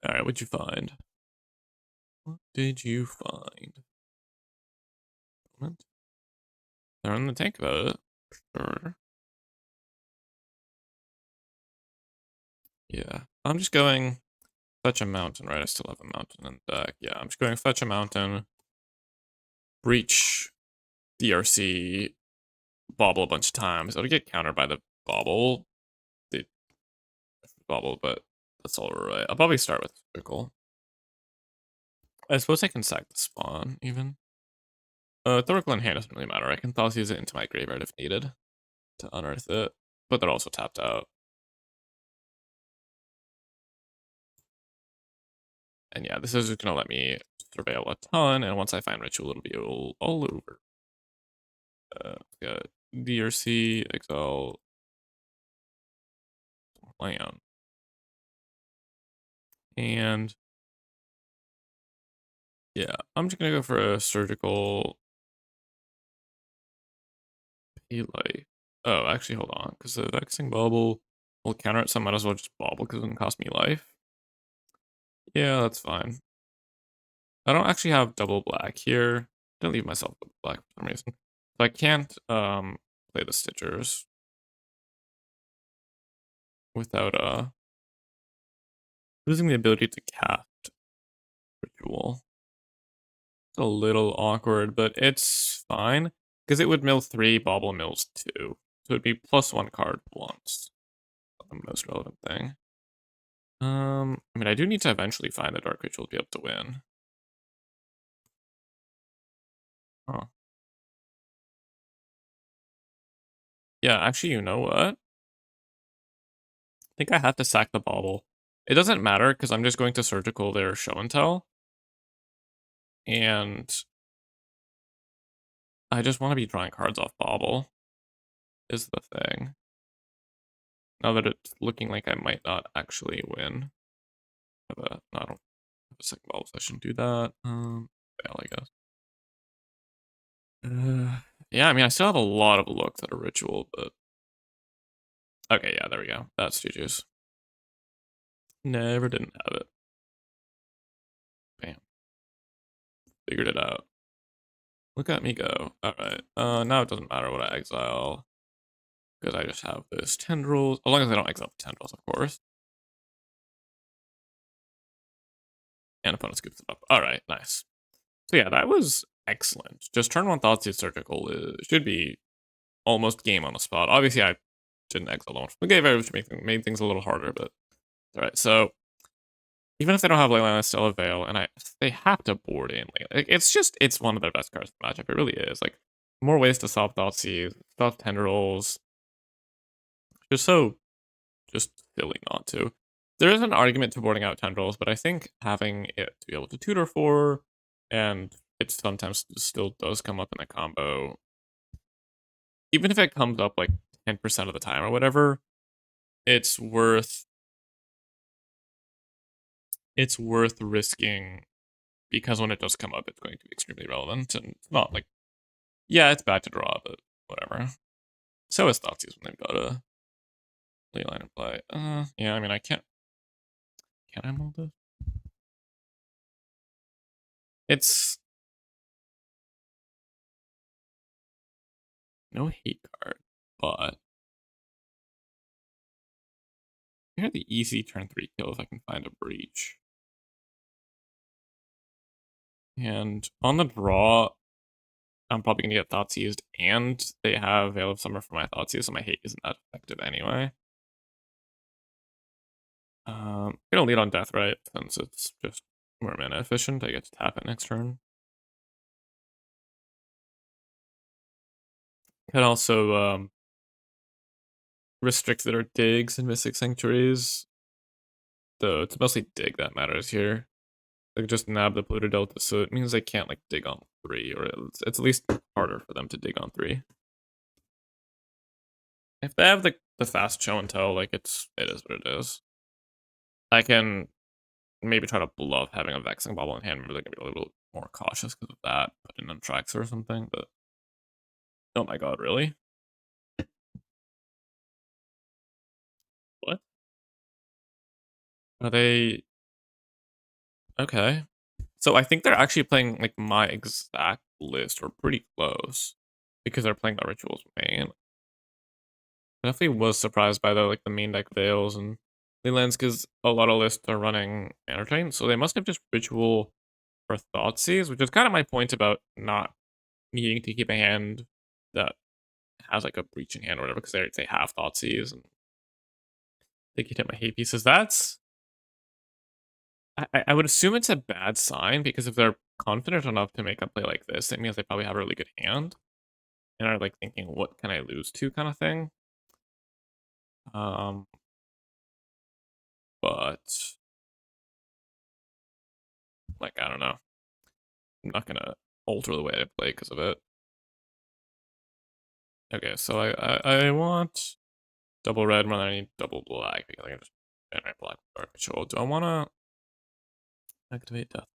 Alright, what'd you find? What did you find? They're in the tank about it. Sure. Yeah. I'm just going fetch a mountain, right? I still have a mountain in deck. Yeah, I'm just going fetch a mountain, breach DRC, bobble a bunch of times. It'll get countered by the bobble. The bobble, but that's alright. I'll probably start with Circle. I suppose I can sack the spawn, even. Thoracle in hand doesn't really matter. I can use it into my graveyard if needed to unearth it, but they're also tapped out. And yeah, this is just gonna let me surveil a ton, and once I find Ritual, it'll be all over. Got DRC, Exile, land. And yeah, I'm just gonna go for a surgical Eli. Oh, actually, hold on, because the Vexing Bubble will counter it, so I might as well just bobble because it doesn't cost me life. Yeah, that's fine. I don't actually have double black here. Didn't leave myself double black for some reason. So I can't play the Stitchers without losing the ability to cast Ritual. It's a little awkward, but it's fine. Because it would mill 3, bobble mills 2. So it'd be +1 card once. The most relevant thing. I mean, I do need to eventually find the Dark Ritual to be able to win. Huh. Yeah, actually, you know what? I think I have to sack the bobble. It doesn't matter, because I'm just going to surgical their show and tell. And I just want to be drawing cards off bobble, is the thing. Now that it's looking like I might not actually win. No, I don't have a second bobble, so I shouldn't do that. Fail, I guess. Yeah, I mean, I still have a lot of looks at a ritual, but okay, yeah, there we go. That's GG's. Never didn't have it. Bam. Figured it out. Look at me go. Alright. Now it doesn't matter what I exile. Because I just have this tendrils. As long as I don't exile the tendrils, of course. And opponent scoops it up. Alright, nice. So yeah, that was excellent. Just turn 1 Thoughtseize Surgical should be almost game on the spot. Obviously, I didn't exile the one from the graveyard, which made things a little harder, but alright, so even if they don't have Leyline, I still have Veil, and they have to board in Leyline. It's one of their best cards in the matchup. It really is. Like, more ways to solve Thoughtseize, stop Tendrils. Just silly not to. There is an argument to boarding out Tendrils, but I think having it to be able to tutor for, and it sometimes still does come up in a combo, even if it comes up like 10% of the time or whatever, it's worth risking, because when it does come up, it's going to be extremely relevant, and it's not like, yeah, it's bad to draw, but whatever. So is Thoughtseize when they've got a Leyline in play. Yeah, I mean, can I mold this? It's no hate card. but here the easy turn 3 kill if I can find a breach. And on the draw, I'm probably gonna get thoughts used, and they have Veil of Summer for my thoughts used, so my hate isn't that effective anyway. Gonna lead on Death, right? Since it's just more mana efficient, I get to tap it next turn. Could also restrict their digs and Mystic Sanctuaries, though it's mostly dig that matters here. Like just nab the polluted delta, so it means they can't like dig on 3, or it's at least harder for them to dig on 3. If they have the fast show and tell, like it is what it is. I can maybe try to bluff having a Vexing Bauble in hand. Maybe they're gonna be a little more cautious because of that, put in a Trax or something. But oh my god, really? What? Are they okay? So I think they're actually playing like my exact list, or pretty close, because they're playing the Rituals main. I definitely was surprised by the main deck Veils and Lelands, because a lot of lists are running Entertain, so they must have just Ritual for Thoughtseize, which is kind of my point about not needing to keep a hand that has like a breach in hand or whatever, because they have Thoughtseize and they can hit my hate pieces. I would assume it's a bad sign, because if they're confident enough to make a play like this, it means they probably have a really good hand and are like thinking, what can I lose to, kind of thing. But like, I don't know. I'm not gonna alter the way I play because of it. Okay, so I want double red more than I need double black, because I can just generate black with Dark Ritual. Do I want to activate Death?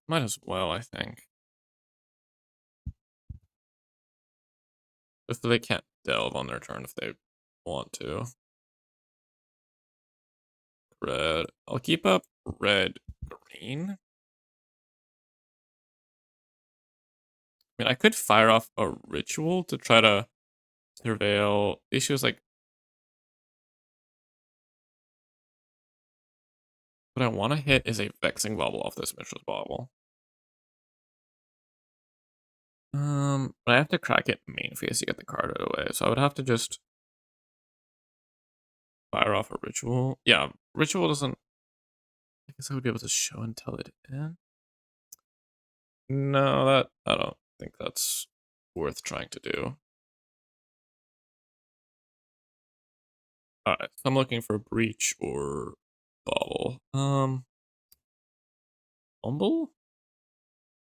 Might as well, I think. If they can't delve on their turn if they want to. Red. I'll keep up red, green. I mean, I could fire off a ritual to try to surveil. The issue is like, what I want to hit is a Vexing Bauble off this Mishra's Bauble. But I have to crack it main phase to get the card out of the way, so I would have to just fire off a ritual. Yeah, ritual doesn't. I guess I would be able to show and tell it in. No, that I don't think that's worth trying to do. Alright, so I'm looking for breach or bauble. Mumble?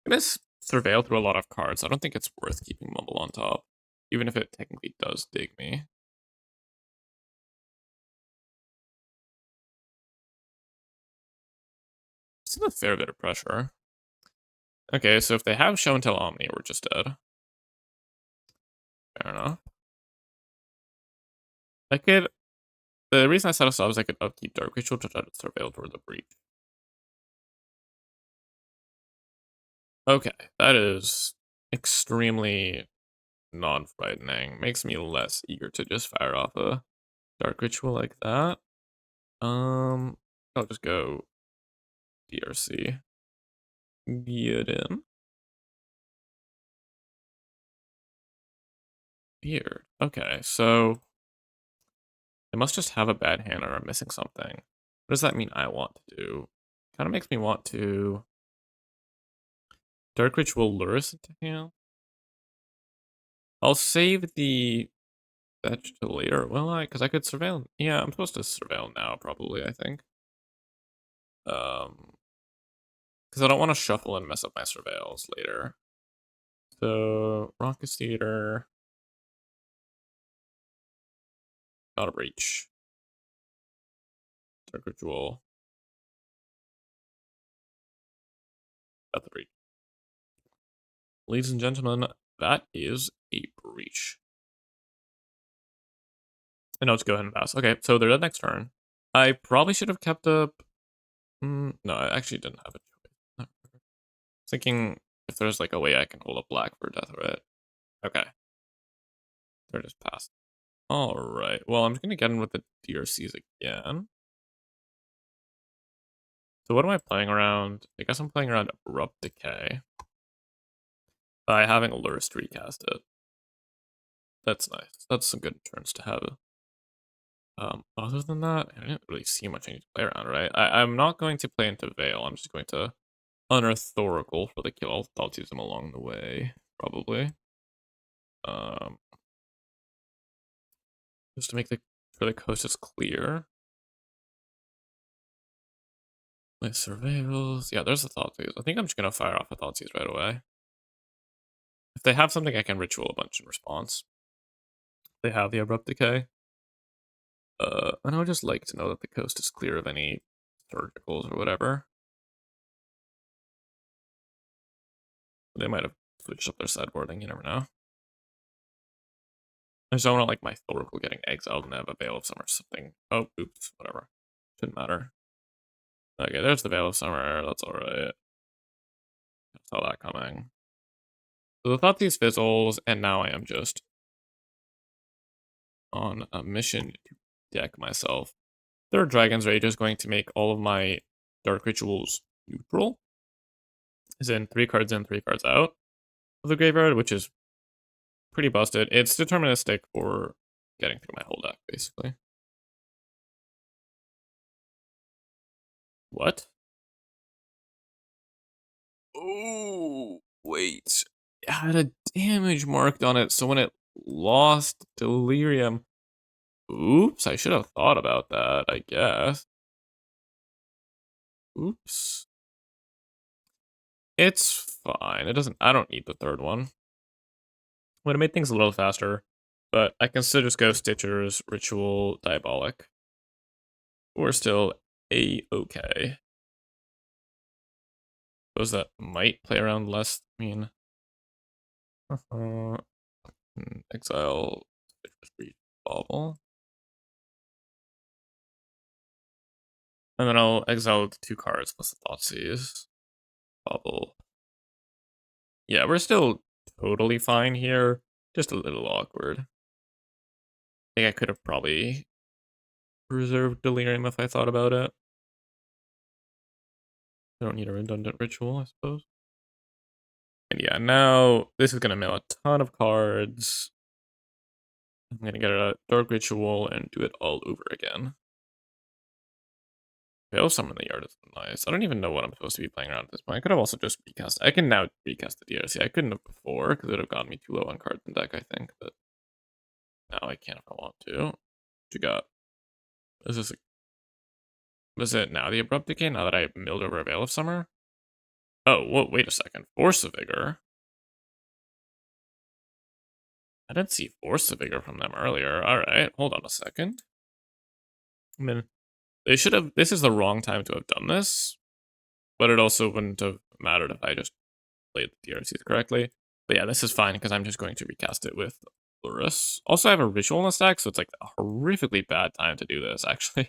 I'm gonna surveil through a lot of cards. I don't think it's worth keeping Mumble on top, even if it technically does dig me. It's a fair bit of pressure. Okay, so if they have show and tell Omni, we're just dead. Fair enough. I could. The reason I set us up is I could upkeep Dark Ritual to try to surveil toward the breach. Okay, that is extremely non-frightening. Makes me less eager to just fire off a Dark Ritual like that. I'll just go DRC. Get in. Weird. Okay, so they must just have a bad hand or I'm missing something. What does that mean I want to do? Kind of makes me want to Dark Ritual lure us into hand. I'll save the fetch to later, will I? Because I could surveil. Yeah, I'm supposed to surveil now, probably, I think. Because I don't want to shuffle and mess up my surveils later. So, Raucous Theater. Not a breach. Dark Ritual. Got the breach. Ladies and gentlemen, that is a breach. I know, let's go ahead and pass. Okay, so they're the next turn. I probably should have kept up. No, I actually didn't have a choice. Thinking if there's like a way I can hold up black for death, right? Okay. They're just passed. Alright. Well, I'm just gonna get in with the DRCs again. So what am I playing around? I guess I'm playing around Abrupt Decay. By having Lurst recast it. That's nice. That's some good turns to have. Other than that, I didn't really see much I need to play around, right? I'm not going to play into Veil. I'm just going to unearth Thoracle for the kill. I'll use them along the way, probably. Just to make sure the coast is clear. My surveils. Yeah, there's the Thoughtseize. I think I'm just gonna fire off a Thoughtseize right away. If they have something, I can ritual a bunch in response. They have the Abrupt Decay. And I would just like to know that the coast is clear of any surgicals or whatever. They might have switched up their sideboarding, you never know. I just don't want like my Thoracle getting exiled and have a Veil of Summer or something. Oh, oops, whatever. Shouldn't matter. Okay, there's the Veil of Summer. That's alright. I saw that coming. So I thought these fizzles, and now I am just on a mission to deck myself. Third Dragon's Rage is going to make all of my Dark Rituals neutral. As in 3 cards in, 3 cards out of the graveyard, which is pretty busted. It's deterministic for getting through my whole deck, basically. What? Oh, wait. It had a damage marked on it, so when it lost Delirium... Oops, I should have thought about that, I guess. Oops. It's fine. I don't need the third one. Would have made things a little faster, but I can still just go Stitchers, Ritual, Diabolic. We're still A-okay. Those that might play around less, I mean... exile, Stitchers, Bauble. And then I'll exile the 2 cards plus the Thoughtseize. Bubble. Yeah, we're still totally fine here. Just a little awkward. I think I could have probably preserved Delirium if I thought about it. I don't need a redundant ritual, I suppose. And yeah, now this is going to mill a ton of cards. I'm going to get a Dark Ritual and do it all over again. Veil Summon in the Yard is nice. I don't even know what I'm supposed to be playing around at this point. I could have also just recast. I can now recast the DRC. I couldn't have before because it would have gotten me too low on cards in deck, I think. But now I can if I want to. What you got? Is this was it now the Abrupt Decay now that I milled over a Veil of Summer? Oh, whoa, wait a second. Force of Vigor? I didn't see Force of Vigor from them earlier. Alright, hold on a second. I mean, they should have... This is the wrong time to have done this, but it also wouldn't have mattered if I just played the DRCs correctly. But yeah, this is fine because I'm just going to recast it with Lurus. Also, I have a Ritual in the stack, so it's like a horrifically bad time to do this, actually.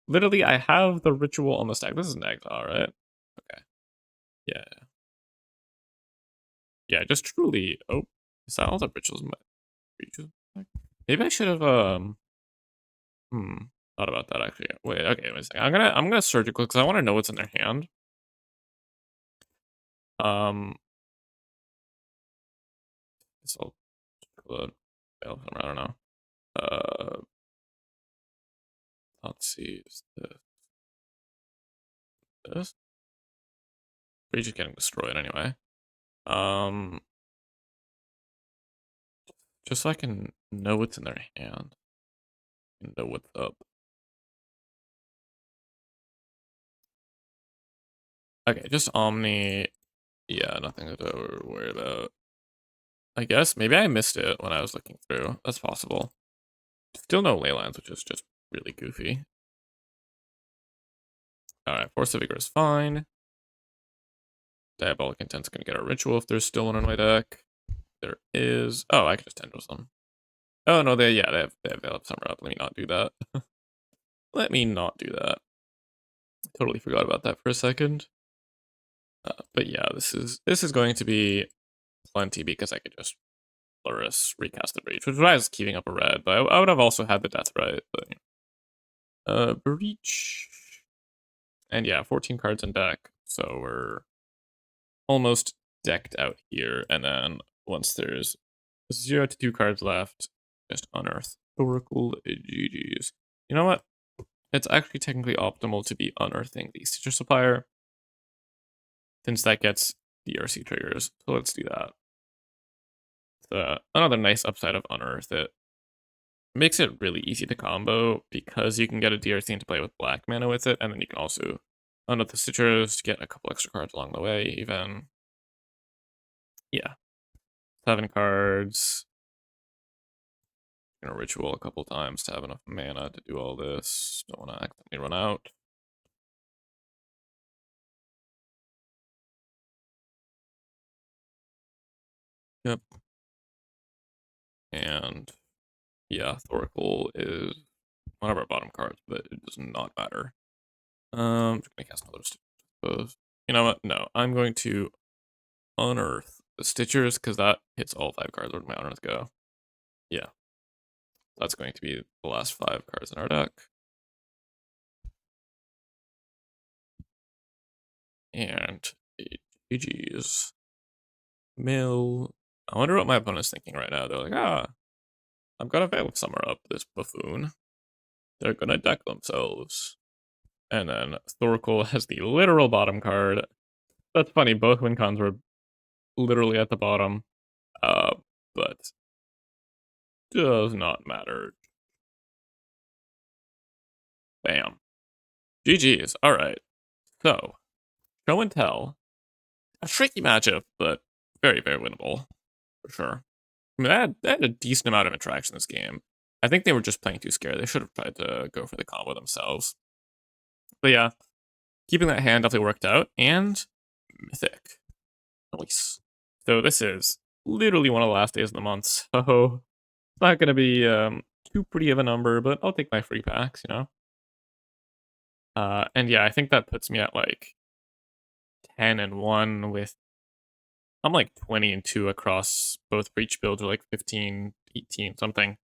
Literally, I have the Ritual on the stack. This is an exile, right? Okay. Yeah. Yeah, just truly... Oh, is that all the Rituals in my creatures? Maybe I should have, thought about that, actually. Wait, okay, wait a second. I'm gonna Surgical, because I want to know what's in their hand. Guess I'll I don't know. Let's see. Is this? We're just getting destroyed anyway. Just so I can know what's in their hand. And know what's up. Okay, just Omni. Yeah, nothing to worry about. I guess maybe I missed it when I was looking through. That's possible. Still no ley lines, which is just really goofy. Alright, Force of Vigor is fine. Diabolic Intent's gonna get a ritual if there's still one in my deck. There is. Oh, I can just Tendrils them. Oh no, they have Veil of Summer up. Let me not do that. Let me not do that. Totally forgot about that for a second. But yeah, this is going to be plenty because I could just Luris recasted Breach, which is why I was keeping up a red, but I would have also had the Death Right. But Breach. And yeah, 14 cards in deck, so we're almost decked out here. And then once there's 0 to 2 cards left, just unearth Oracle GGs. You know what? It's actually technically optimal to be unearthing the Stitcher Supplier, since that gets DRC triggers. So let's do that. Another nice upside of Unearth. It makes it really easy to combo because you can get a DRC into play with black mana with it, and then you can also unearth the Stitchers to get a couple extra cards along the way, even. Yeah. 7 cards. Gonna ritual a couple times to have enough mana to do all this. Don't want to accidentally run out. Yep. And yeah, Thoracle is one of our bottom cards, but it does not matter. Just gonna cast another Stitchers. You know what? No, I'm going to unearth the Stitchers because that hits all 5 cards. Where did my unearth go? Yeah, that's going to be the last 5 cards in our deck. And GG's. Mill. I wonder what my opponent's thinking right now. They're like, I'm gonna Veil of Summer up this buffoon. They're gonna deck themselves. And then Thoracle has the literal bottom card. That's funny, both win cons were literally at the bottom. But does not matter. Bam. GG's. Alright. So, show and tell. A tricky matchup, but very, very winnable. For sure. I mean, they had a decent amount of interaction this game. I think they were just playing too scared. They should have tried to go for the combo themselves. But yeah, keeping that hand definitely worked out. And Mythic. Nice. So this is literally one of the last days of the month. So it's not going to be too pretty of a number, but I'll take my free packs, you know? And yeah, I think that puts me at like 10-1 with, I'm like 20-2 across both Breach builds, or like 15, 18, something.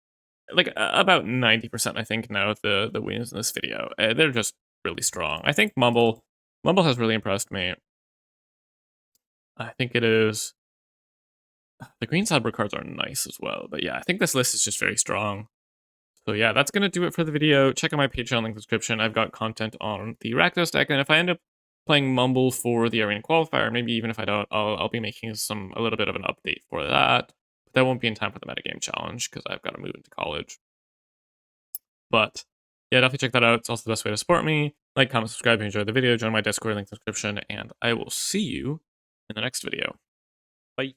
Like about 90%, I think, now the wins in this video. They're just really strong. I think Mumble has really impressed me. I think it is. The green sideboard cards are nice as well, but yeah, I think this list is just very strong. So yeah, that's gonna do it for the video. Check out my Patreon link in the description. I've got content on the Rakdos deck, and if I end up playing Mumble for the Arena Qualifier, maybe even if I don't, I'll be making a little bit of an update for that. But that won't be in time for the metagame challenge because I've got to move into college. But yeah, definitely check that out. It's also the best way to support me. Like, comment, subscribe if you enjoyed the video. Join my Discord link in the description, and I will see you in the next video. Bye.